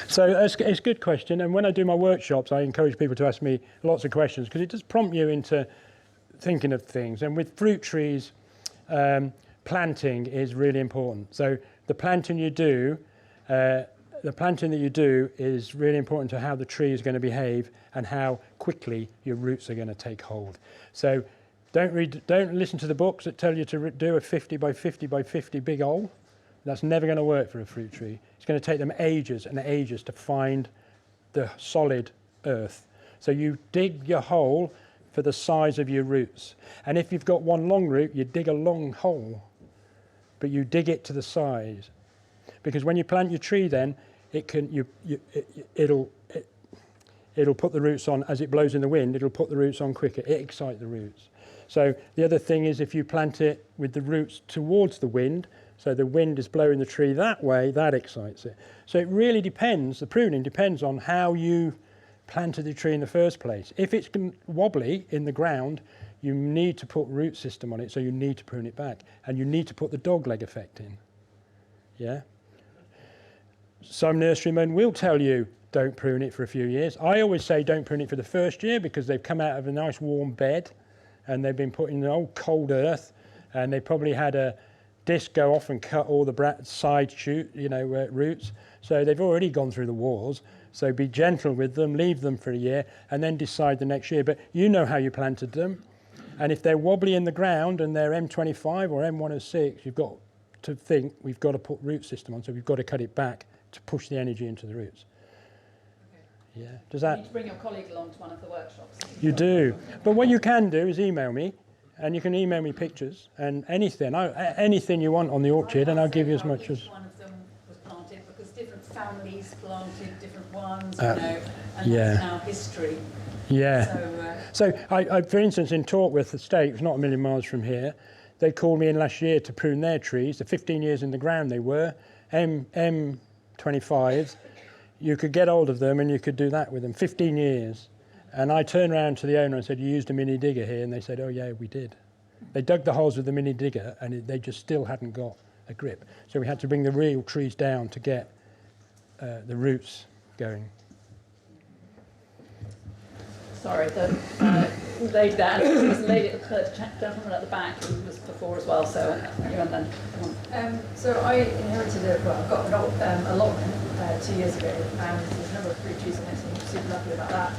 So it's a good question, and when I do my workshops, I encourage people to ask me lots of questions because it does prompt you into thinking of things. And with fruit trees, planting is really important. So the planting you do, is really important to how the tree is going to behave and how quickly your roots are going to take hold. So don't listen to the books that tell you to do a 50 by 50 by 50 big hole. That's never going to work for a fruit tree. It's going to take them ages and ages to find the solid earth. So you dig your hole for the size of your roots. And if you've got one long root, you dig a long hole, but you dig it to the size. Because when you plant your tree then, it'll put the roots on, as it blows in the wind, it'll put the roots on quicker. It excites the roots. So the other thing is if you plant it with the roots towards the wind, so the wind is blowing the tree that way, that excites it. So it really depends, the pruning depends on how you planted the tree in the first place. If it's wobbly in the ground, you need to put root system on it, so you need to prune it back. And you need to put the dogleg effect in. Yeah? Some nurserymen will tell you, don't prune it for a few years. I always say don't prune it for the first year because they've come out of a nice warm bed and they've been put in the old cold earth and they probably had a disc go off and cut all the side roots. So they've already gone through the wars. So be gentle with them, leave them for a year, and then decide the next year. But you know how you planted them. And if they're wobbly in the ground and they're M25 or M106, you've got to think we've got to put root system on. So we've got to cut it back to push the energy into the roots. Okay. Yeah. Does that? You need to bring your colleague along to one of the workshops. You do. But what you can do is email me. And you can email me pictures and anything you want on the orchard, and I'll give you as much as. One of them was planted because different families planted different ones, and that's now history. Yeah. So I, for instance, in Tortworth Estate, it's not a million miles from here, they called me in last year to prune their trees. The 15 years in the ground they were, M25s. You could get hold of them and you could do that with them, 15 years. And I turned around to the owner and said, you used a mini digger here? And they said, oh yeah, we did. They dug the holes with the mini digger and they just still hadn't got a grip. So we had to bring the real trees down to get the roots going. Sorry, the lady there, and there was a lady, gentleman at the back who was before as well, so you and then. So I inherited I've got an allotment 2 years ago, and there's a number of fruit trees in it, so I'm super lucky about that.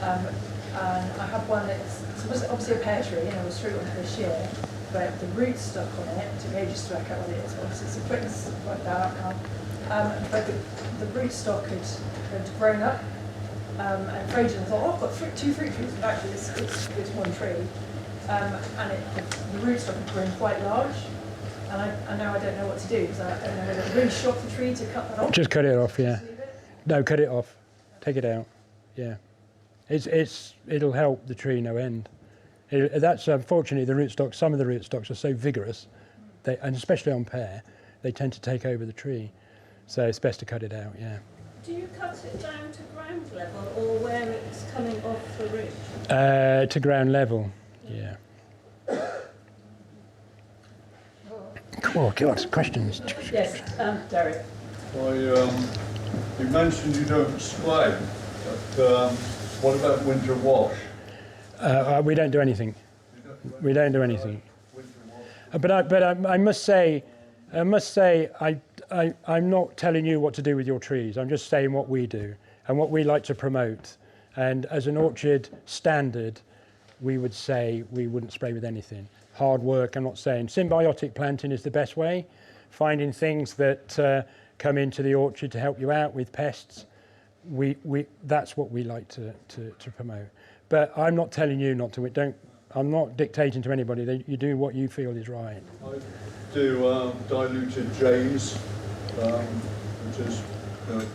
And I have one that's obviously a pear tree, and I was through it this year, but the roots stuck on it. It took ages to work out what it is. Obviously, it's a quickness worked out now. But the rootstock had grown up, and for ages I thought, oh, I've got 2 fruit trees, but actually it's one tree. And the rootstock had grown quite large, and now I don't know what to do because I don't know whether to really shock the tree to cut that off. Just cut it off, yeah. No, cut it off. Take it out, yeah. It'll help the tree no end. That's unfortunately the rootstock. Some of the rootstocks are so vigorous, and especially on pear, they tend to take over the tree. So it's best to cut it out. Yeah. Do you cut it down to ground level or where it's coming off the ridge? To ground level, yeah. Oh, God, questions. Yes, Derek. You mentioned you don't spray, but what about winter wash? We don't do anything. We don't do anything. Winter wash? But I must say, I'm not telling you what to do with your trees. I'm just saying what we do and what we like to promote. And as an orchard standard, we would say we wouldn't spray with anything. Hard work, I'm not saying. Symbiotic planting is the best way. Finding things that come into the orchard to help you out with pests. That's what we like to promote. But I'm not telling you not to. I'm not dictating to anybody. You do what you feel is right. I do diluted James, which is an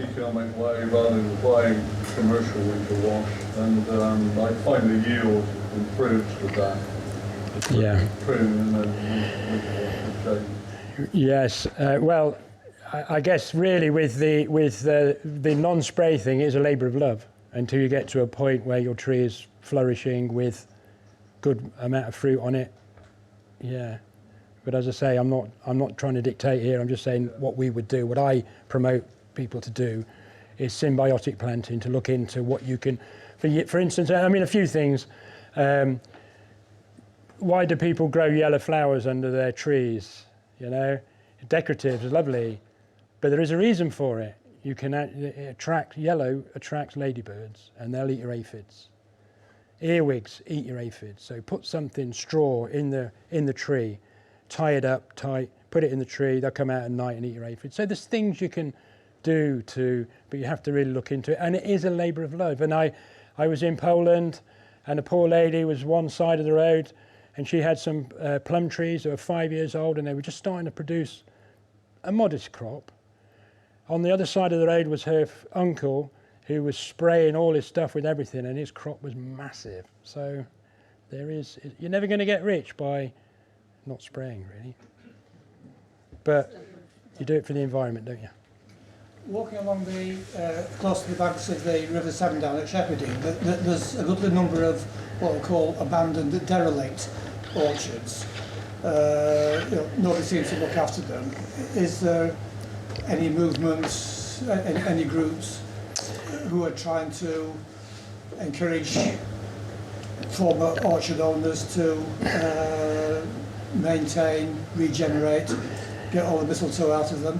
economic way rather than buying commercial winter wash, and I find the yield improves with that. Yeah. Prune and then winter wash with James. Yes. Well, I guess really with the non-spray thing, it is a labour of love until you get to a point where your tree is flourishing with good amount of fruit on it. Yeah. But as I say, I'm not trying to dictate here. I'm just saying what we would do. What I promote people to do is symbiotic planting, to look into what you can, for instance, I mean a few things. Why do people grow yellow flowers under their trees? You know, decorative is lovely, but there is a reason for it. You can yellow attracts ladybirds, and they'll eat your aphids. Earwigs eat your aphids. So put something straw in the tree, tie it up tight, put it in the tree. They'll come out at night and eat your aphids. So there's things you can do but you have to really look into it. And it is a labour of love. And I was in Poland, and a poor lady was one side of the road, and she had some plum trees that were 5 years old, and they were just starting to produce a modest crop. On the other side of the road was her uncle, who was spraying all his stuff with everything, and his crop was massive. So you're never going to get rich by not spraying, really. But you do it for the environment, don't you? Walking along close to the banks of the River Severn down at Shepherding, there's a good number of what we call abandoned, derelict orchards. Nobody seems to look after them. Is there any movements, any groups who are trying to encourage former orchard owners to maintain, regenerate, get all the mistletoe out of them?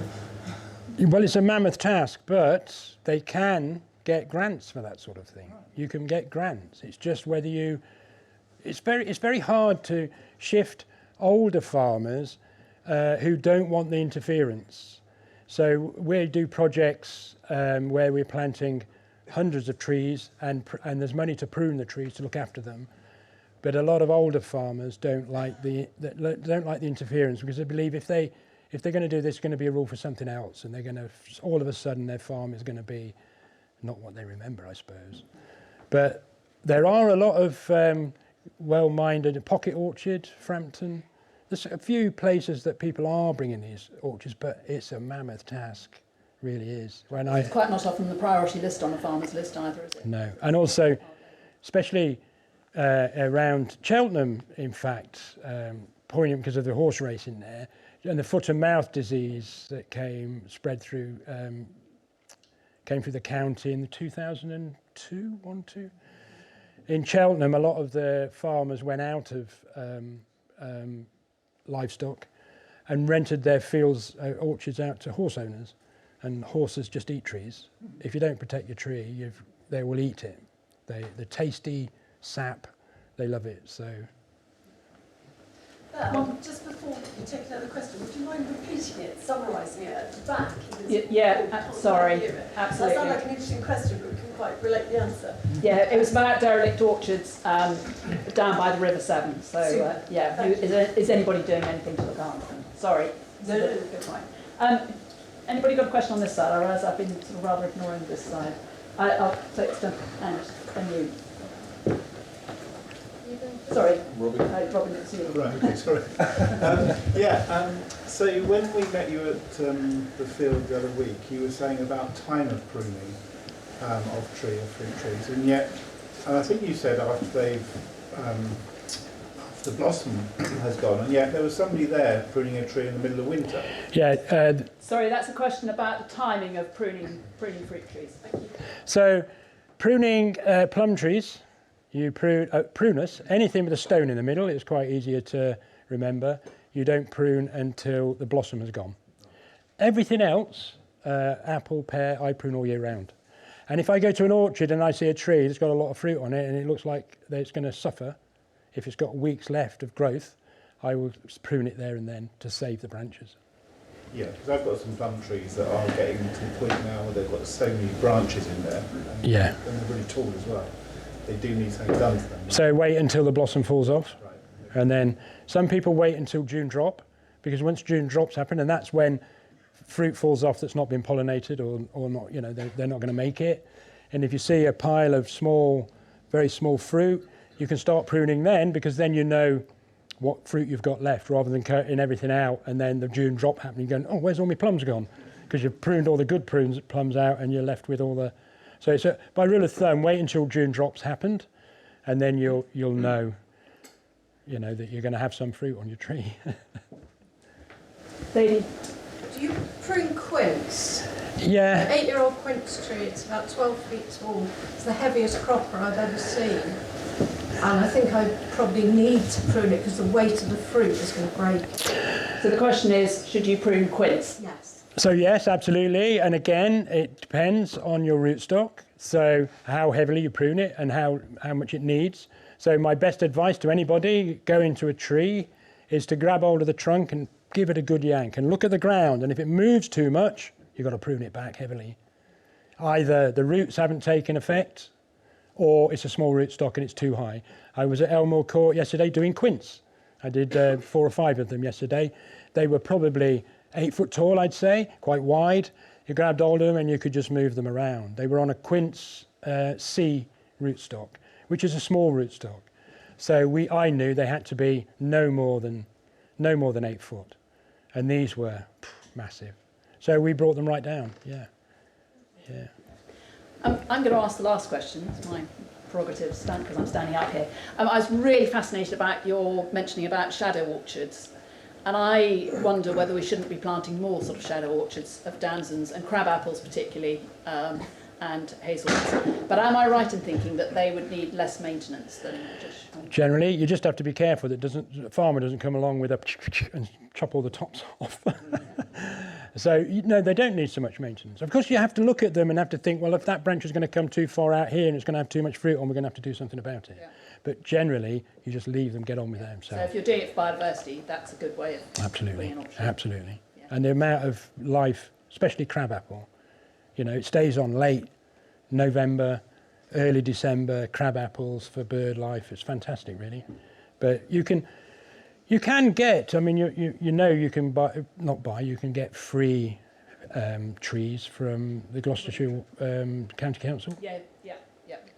Well, it's a mammoth task, but they can get grants for that sort of thing. You can get grants. It's just whether it's very hard to shift older farmers who don't want the interference. So we do projects where we're planting hundreds of trees, and there's money to prune the trees, to look after them. But a lot of older farmers don't like the interference, because they believe if they're going to do this, it's going to be a rule for something else, and they're going to, all of a sudden, their farm is going to be not what they remember, I suppose. But there are a lot of well-minded, Pocket Orchard, Frampton. There's a few places that people are bringing these orchards, but it's a mammoth task, really is. It's quite not often the priority list on a farmer's list either, is it? No, and also, especially around Cheltenham, in fact, poignant because of the horse racing there, and the foot and mouth disease that spread through, came through the county in the 2002. In Cheltenham, a lot of the farmers went out of livestock and rented their fields, orchards out to horse owners, and horses just eat trees. If you don't protect your tree, they will eat it. The tasty sap, they love it. So. Just before you take another question, would you mind repeating it, summarising it at the back? Sorry, absolutely. That sounds like an interesting question, but we can quite relate the answer. Yeah, it was about derelict orchards down by the River Severn. So, is anybody doing anything to look after them? Sorry. No. Good point. Anybody got a question on this side? I realise I've been sort of rather ignoring this side. I'll take it to Anne, then you. Sorry, Robin. Robin, it's you. Right, okay, sorry. So when we met you at the field the other week, you were saying about time of pruning of fruit trees, and yet, and I think you said after the blossom has gone, and yet there was somebody there pruning a tree in the middle of winter. Yeah. Sorry, that's a question about the timing of pruning fruit trees. Thank you. So, pruning plum trees, you prunus, anything with a stone in the middle, it's quite easier to remember. You don't prune until the blossom has gone. Everything else, apple, pear, I prune all year round. And if I go to an orchard and I see a tree that's got a lot of fruit on it and it looks like it's going to suffer, if it's got weeks left of growth, I will prune it there and then to save the branches. Yeah, because I've got some plum trees that are getting to the point now where they've got so many branches in there. And they're really tall as well. They do need something done to them. Right? So wait until the blossom falls off. Right. And then some people wait until June drop, because once June drops happen, and that's when fruit falls off that's not been pollinated or not, you know, they're not going to make it. And if you see a pile of very small fruit, you can start pruning then, because then you know what fruit you've got left, rather than cutting everything out and then the June drop happening, going, oh, where's all my plums gone? Because you've pruned all the good plums out and you're left with all the... So it's by rule of thumb, wait until June drops happened, and then you'll know, you know, that you're going to have some fruit on your tree. Lady. Do you prune quince? Yeah. An 8-year-old quince tree, it's about 12 feet tall. It's the heaviest cropper I've ever seen. And I think I probably need to prune it because the weight of the fruit is going to break. So the question is, should you prune quince? Yes. So yes, absolutely. And again, it depends on your rootstock. So how heavily you prune it and how much it needs. So my best advice to anybody going to a tree is to grab hold of the trunk and give it a good yank and look at the ground. And if it moves too much, you've got to prune it back heavily. Either the roots haven't taken effect, or it's a small rootstock and it's too high. I was at Elmore Court yesterday doing quince. I did 4 or 5 of them yesterday. They were probably 8 foot tall, I'd say, quite wide. You grabbed hold of them and you could just move them around. They were on a quince C rootstock, which is a small rootstock. So I knew they had to be no more than 8 foot. And these were massive. So we brought them right down, yeah. I'm going to ask the last question. It's my prerogative because I'm standing up here. I was really fascinated about your mentioning about shadow orchards. And I wonder whether we shouldn't be planting more sort of shadow orchards of damsons and crab apples particularly, and hazelnuts. But am I right in thinking that they would need less maintenance than just... Generally, you just have to be careful that a farmer doesn't come along with and chop all the tops off. So, no, they don't need so much maintenance. Of course, you have to look at them and have to think, well, if that branch is going to come too far out here and it's going to have too much fruit on, we're going to have to do something about it. Yeah. But generally, you just leave them get on with it themselves. So if you're doing it for biodiversity, that's a good way of... Absolutely, absolutely. Yeah. And the amount of life, especially crabapple, you know, it stays on late November, early December, crab apples for bird life. It's fantastic, really. But you can get, I mean, you can you can get free trees from the Gloucestershire County Council. Yeah.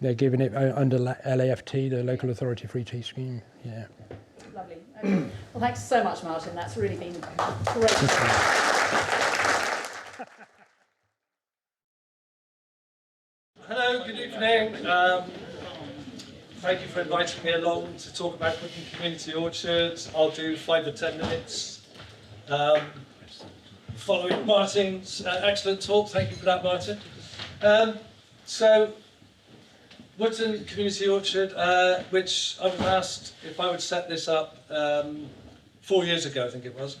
They're giving it under LAFT, the Local Authority Free Tree Scheme. Yeah. Lovely. Okay. Well, thanks so much, Martin. That's really been great. Hello, good evening. Thank you for inviting me along to talk about Wotton Community Orchards. I'll do 5 or 10 minutes. Following Martin's excellent talk, thank you for that, Martin. So, Wotton Community Orchard, which I was asked if I would set this up 4 years ago, I think it was,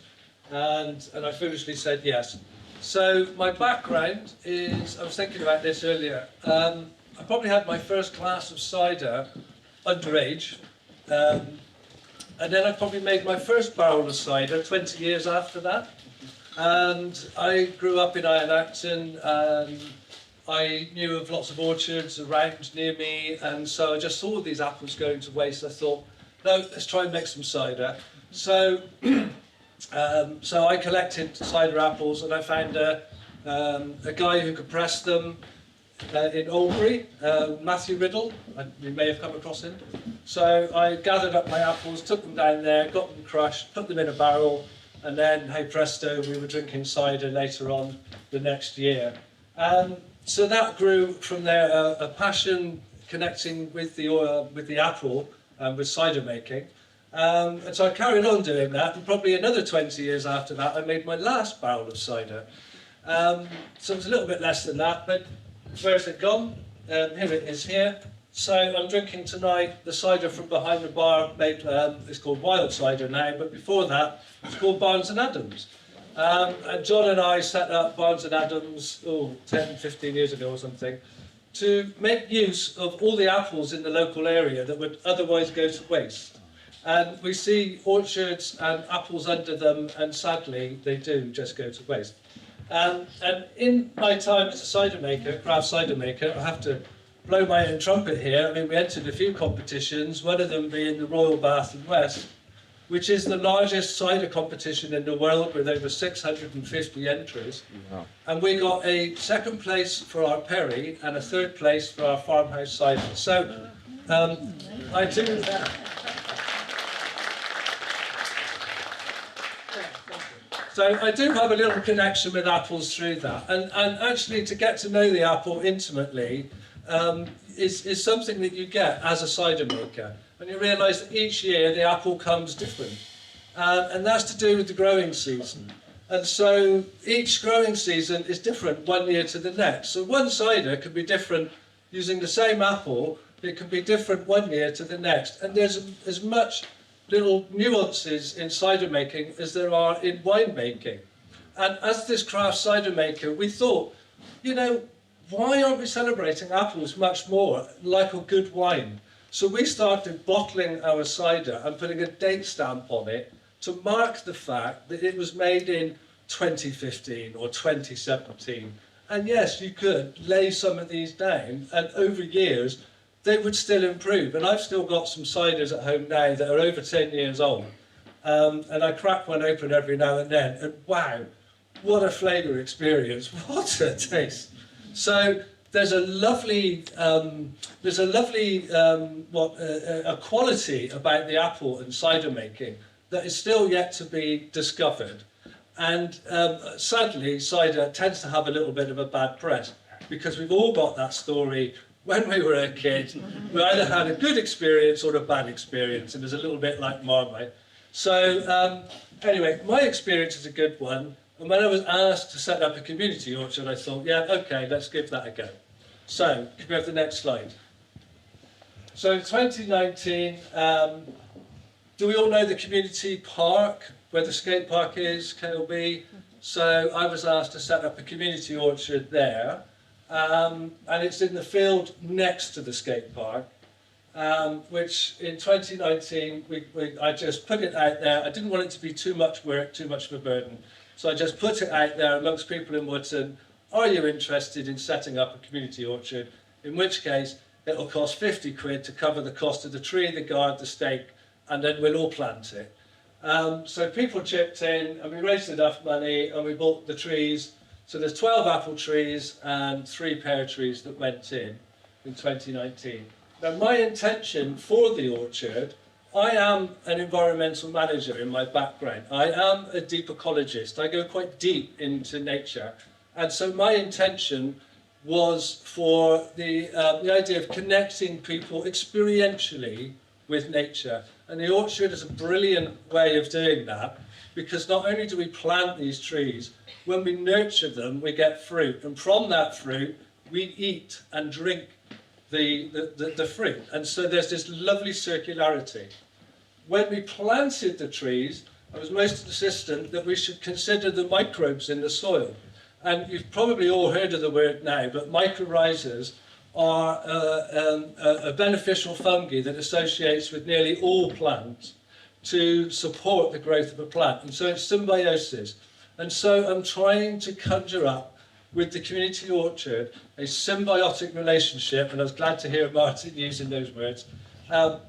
and I foolishly said yes. So my background is, I was thinking about this earlier, I probably had my first glass of cider underage, and then I probably made my first barrel of cider 20 years after that. And I grew up in Iron Acton, and I knew of lots of orchards around near me, and so I just saw these apples going to waste. I thought, no, let's try and make some cider. So, so I collected cider apples, and I found a guy who could press them in Albury, Matthew Riddle. You may have come across him. So I gathered up my apples, took them down there, got them crushed, put them in a barrel, and then, hey presto, we were drinking cider later on the next year. So that grew from there a passion connecting with the apple and with cider making. And so I carried on doing that, and probably another 20 years after that, I made my last barrel of cider. So it was a little bit less than that, but where's it gone? Here it is here. So I'm drinking tonight the cider from behind the bar, made, it's called wild cider now, but before that, it's called Barnes & Adams. And John and I set up Barnes & Adams, 10, 15 years ago or something, to make use of all the apples in the local area that would otherwise go to waste. And we see orchards and apples under them, and sadly, they do just go to waste. And in my time as a cider maker, craft cider maker, I have to blow my own trumpet here. I mean, we entered a few competitions, one of them being the Royal Bath and West, which is the largest cider competition in the world with over 650 entries. Wow. And we got a second place for our perry and a third place for our farmhouse cider. So I do that. So I do have a little connection with apples through that. And actually to get to know the apple intimately is something that you get as a cider maker. And you realise that each year the apple comes different. And that's to do with the growing season. And so each growing season is different one year to the next. So one cider could be different using the same apple. It can be different one year to the next. And there's as much little nuances in cider making as there are in wine making. And as this craft cider maker, we thought, you know, why aren't we celebrating apples much more like a good wine? So we started bottling our cider and putting a date stamp on it to mark the fact that it was made in 2015 or 2017. And yes, you could lay some of these down, and over years, they would still improve. And I've still got some ciders at home now that are over 10 years old. And I crack one open every now and then, and wow, what a flavour experience, what a taste. So there's a lovely quality about the apple and cider making that is still yet to be discovered. And sadly, cider tends to have a little bit of a bad press, because we've all got that story when we were a kid. We either had a good experience or a bad experience, and there's a little bit like Marmite. So anyway, my experience is a good one. And when I was asked to set up a community orchard, I thought, yeah, okay, let's give that a go. So, can we have the next slide? So in 2019, do we all know the community park, where the skate park is, KLB? So I was asked to set up a community orchard there. And it's in the field next to the skate park, which in 2019, I just put it out there. I didn't want it to be too much work, too much of a burden. So I just put it out there amongst people in Wotton. Are you interested in setting up a community orchard? In which case, it'll cost 50 quid to cover the cost of the tree, the guard, the stake, and then we'll all plant it. So people chipped in, and we raised enough money, and we bought the trees. So there's 12 apple trees and 3 pear trees that went in 2019. Now my intention for the orchard, I am an environmental manager in my background. I am a deep ecologist. I go quite deep into nature. And so my intention was for the idea of connecting people experientially with nature. And the orchard is a brilliant way of doing that, because not only do we plant these trees, when we nurture them, we get fruit. And from that fruit, we eat and drink the fruit. And so there's this lovely circularity. When we planted the trees, I was most insistent that we should consider the microbes in the soil. And you've probably all heard of the word now, but mycorrhizas are a beneficial fungi that associates with nearly all plants to support the growth of a plant. And so it's symbiosis. And so I'm trying to conjure up with the community orchard a symbiotic relationship, and I was glad to hear Martin using those words,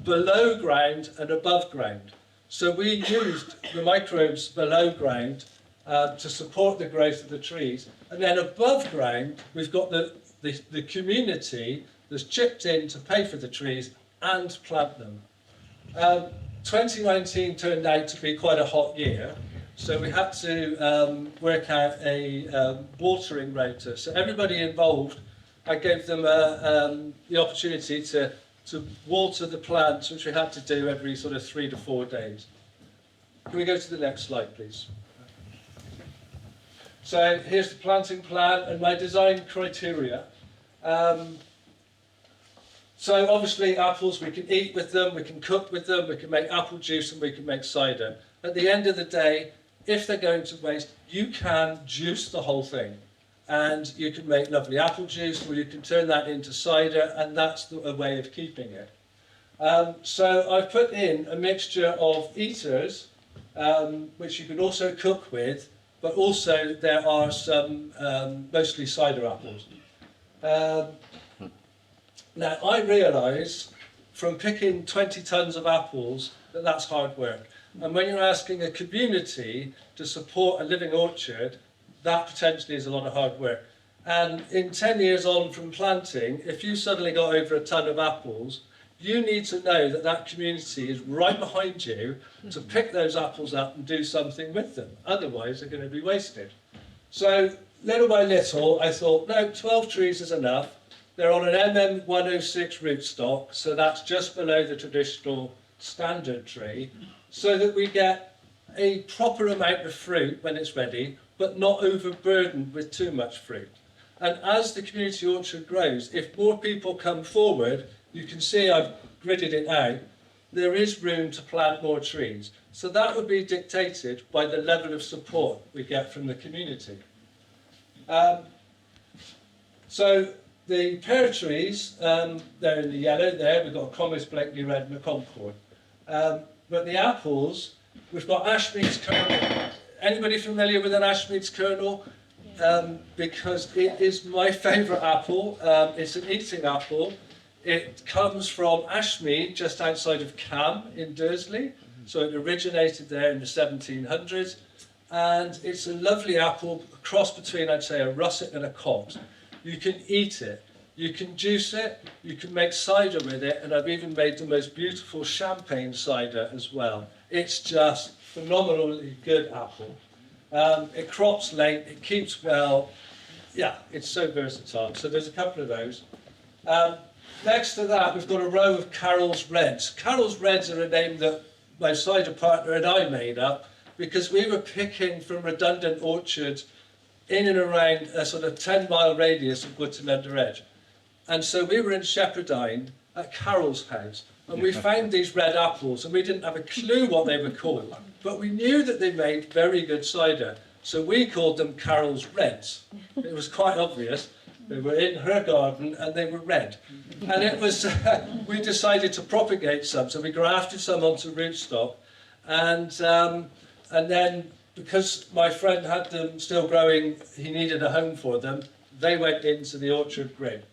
below ground and above ground. So we used the microbes below ground to support the growth of the trees. And then above ground, we've got the community that's chipped in to pay for the trees and plant them. 2019 turned out to be quite a hot year, so we had to work out a watering rota. So everybody involved, I gave them the opportunity to water the plants, which we had to do every sort of 3 to 4 days. Can we go to the next slide, please? So here's the planting plan and my design criteria. So obviously apples, we can eat with them, we can cook with them, we can make apple juice and we can make cider. At the end of the day, if they're going to waste, you can juice the whole thing. And you can make lovely apple juice, or you can turn that into cider, and that's a way of keeping it. So I've put in a mixture of eaters, which you can also cook with, but also there are some mostly cider apples. Now, I realise from picking 20 tonnes of apples that that's hard work. And when you're asking a community to support a living orchard, that potentially is a lot of hard work. And in 10 years on from planting, if you suddenly got over a tonne of apples, you need to know that that community is right behind you to pick those apples up and do something with them. Otherwise, they're going to be wasted. So, little by little, I thought, no, 12 trees is enough. They're on an MM106 rootstock, so that's just below the traditional standard tree, so that we get a proper amount of fruit when it's ready, but not overburdened with too much fruit. And as the community orchard grows, if more people come forward, you can see I've gridded it out, there is room to plant more trees. So that would be dictated by the level of support we get from the community. So the pear trees, they're in the yellow there, we've got a Comus Blakely Red and a Concord. But the apples, we've got Ashmead's kernel. Anybody familiar with an Ashmead's kernel? Because it is my favourite apple. It's an eating apple. It comes from Ashmead, just outside of Cam in Dursley. So it originated there in the 1700s. And it's a lovely apple, a cross between, I'd say, a russet and a Cox. You can eat it, you can juice it, you can make cider with it, and I've even made the most beautiful champagne cider as well. It's just phenomenally good apple. It crops late, it keeps well. Yeah, it's so versatile. So there's a couple of those. Next to that, we've got a row of Carroll's Reds. Carroll's Reds are a name that my cider partner and I made up because we were picking from redundant orchards in and around a sort of 10-mile radius of Wotton-under-Edge. And so we were in Shepherdine at Carroll's house, and we found these red apples, and we didn't have a clue what they were called, but we knew that they made very good cider, so we called them Carroll's Reds. It was quite obvious. They were in her garden, and they were red. And it was, we decided to propagate some, so we grafted some onto rootstock, and then, because my friend had them still growing, he needed a home for them, they went into the orchard grid.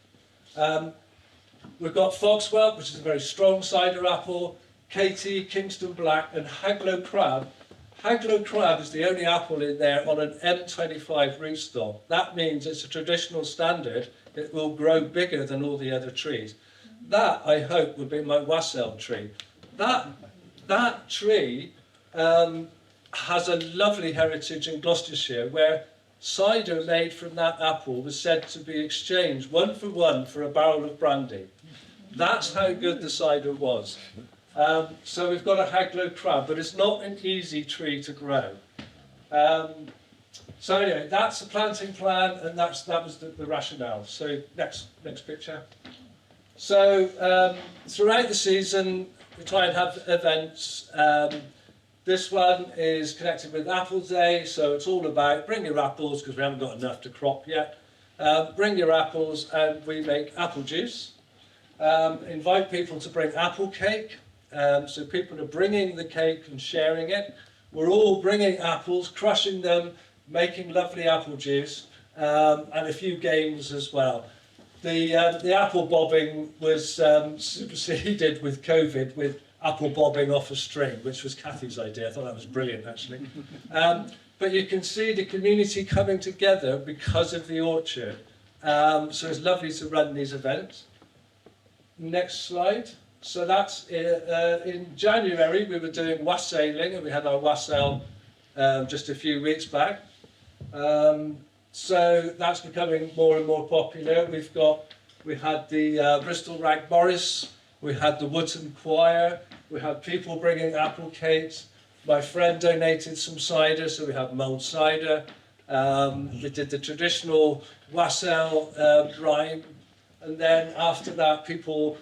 We've got Foxwell, which is a very strong cider apple, Katie, Kingston Black, and Haglow Crab. Haglow Crab is the only apple in there on an M25 rootstock. That means it's a traditional standard. It will grow bigger than all the other trees. That, I hope, will be my wassail tree. That tree has a lovely heritage in Gloucestershire where cider made from that apple was said to be exchanged 1 for a barrel of brandy. That's how good the cider was. So we've got a Haglow Crab, but it's not an easy tree to grow. So anyway, that's the planting plan, and that was the rationale. So next picture. So throughout the season, we try and have events. This one is connected with Apple Day, so it's all about bring your apples, because we haven't got enough to crop yet. Bring your apples, and we make apple juice. Invite people to bring apple cake, so people are bringing the cake and sharing it. We're all bringing apples, crushing them, making lovely apple juice, and a few games as well. The apple bobbing was superseded with COVID, with apple bobbing off a string, which was Kathy's idea. I thought that was brilliant, actually. But you can see the community coming together because of the orchard. So it's lovely to run these events. Next slide. So that's in January we were doing wassailing, and we had our wassail just a few weeks back. So that's becoming more and more popular. We had the Bristol Rag Morris, we had the Wotton Choir, we had people bringing apple cakes. My friend donated some cider, so we had mulled cider. We did the traditional wassail brine, and then after that people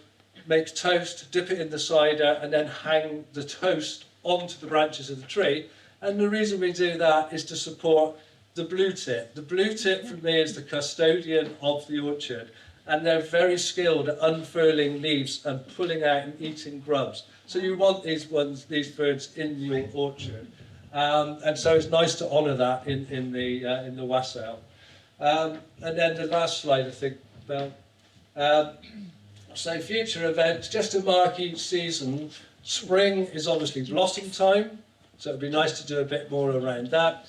make toast, dip it in the cider, and then hang the toast onto the branches of the tree. And the reason we do that is to support the blue tit. The blue tit for me is the custodian of the orchard, and they're very skilled at unfurling leaves and pulling out and eating grubs. So you want these birds in your orchard, and so it's nice to honour that in the wassail. And then the last slide, I think, Belle. So future events, just to mark each season. Spring is obviously blossom time, so it'd be nice to do a bit more around that.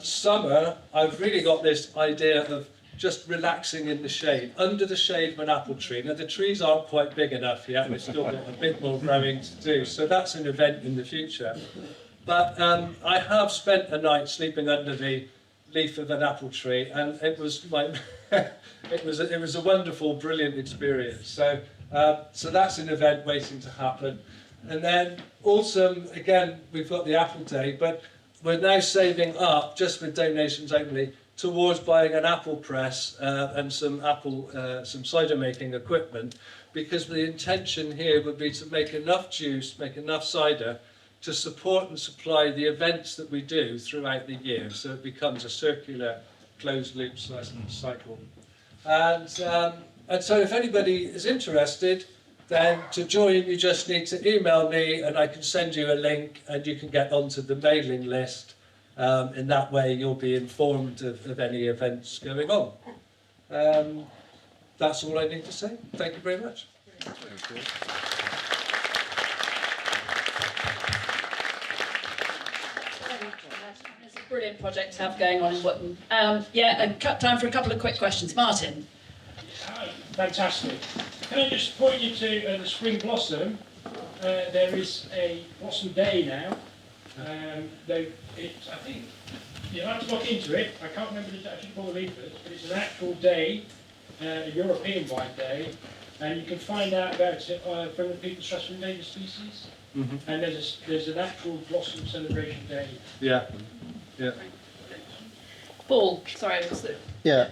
Summer, I've really got this idea of just relaxing in the shade, under the shade of an apple tree. Now the trees aren't quite big enough yet, we've still got a bit more growing to do, so that's an event in the future. But I have spent a night sleeping under the leaf of an apple tree, and it was like it was a wonderful, brilliant experience. So that's an event waiting to happen. And then autumn, again, we've got the apple day, but we're now saving up, just with donations only, towards buying an apple press and some cider making equipment, because the intention here would be to make enough juice, make enough cider to support and supply the events that we do throughout the year, so it becomes a circular closed loop cycle. And so if anybody is interested, then to join you just need to email me and I can send you a link and you can get onto the mailing list. In that way you'll be informed of any events going on. That's all I need to say. Thank you very much. Thank you. It's a brilliant project to have going on in Wotton. And time for a couple of quick questions. Martin. Hi, fantastic. Can I just point you to the spring blossom? There is a blossom day now. I think you'll have to look into it. I can't remember the actual call the leaflets, but it's an actual day, a European-wide day, and you can find out about it from the People's Trust for Endangered Species. Mm-hmm. And there's an actual blossom celebration day. Yeah. Paul, sorry, what's it? Yeah.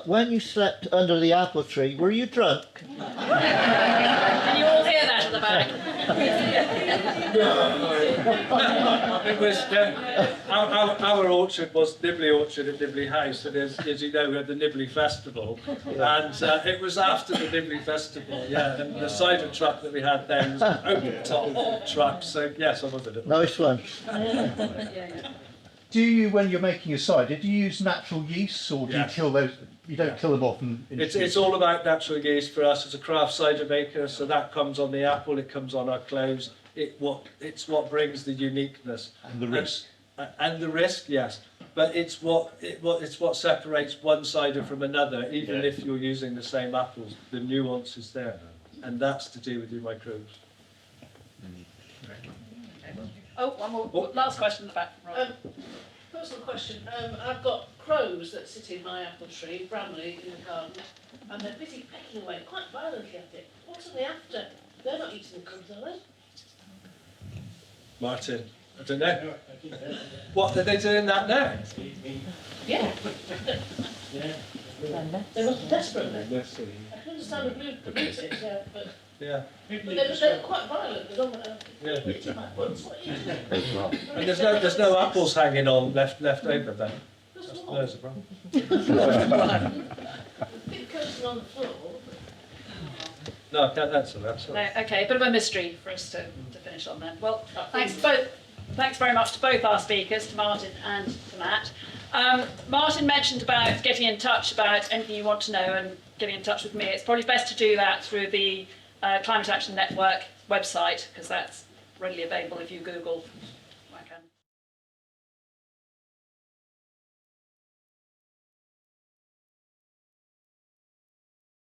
When you slept under the apple tree, were you drunk? Can you all hear that at the back? It was our orchard was Nibley Orchard at Nibley House, and as you know, we had the Nibley Festival, and it was after the Nibley Festival, and the cider truck that we had then was an open top truck, so yes, I was a little. Nice one. Do you, when you're making your cider, do you use natural yeasts, or do you kill those? You don't kill them off. It's all about natural yeast for us as a craft cider maker. So that comes on the apple, it comes on our cloves. It's what brings the uniqueness and the risk. And the risk, yes. But it's what separates one cider from another, even if you're using the same apples. The nuance is there, and that's to do with your microbes. Oh, one more. Last question in the back. Right. Personal question. I've got crows that sit in my apple tree, Bramley, in the garden, and they're busy pecking away quite violently at it. What are they after? They're not eating the crumbs, are they? Martin, I don't know. What, are they doing that now? Yeah. They must be desperate. I can understand the blue tit, but... Yeah. But they're quite violent. They don't want to eat my buds. What are you doing? And there's no apples hanging on left over then. There's a problem. Big curtain on the floor. No, I can't answer that. No, okay, a bit of a mystery for us to finish on then. Well, thanks very much to both our speakers, to Martin and to Matt. Martin mentioned about getting in touch about anything you want to know and getting in touch with me. It's probably best to do that through the Climate Action Network website, because that's readily available if you Google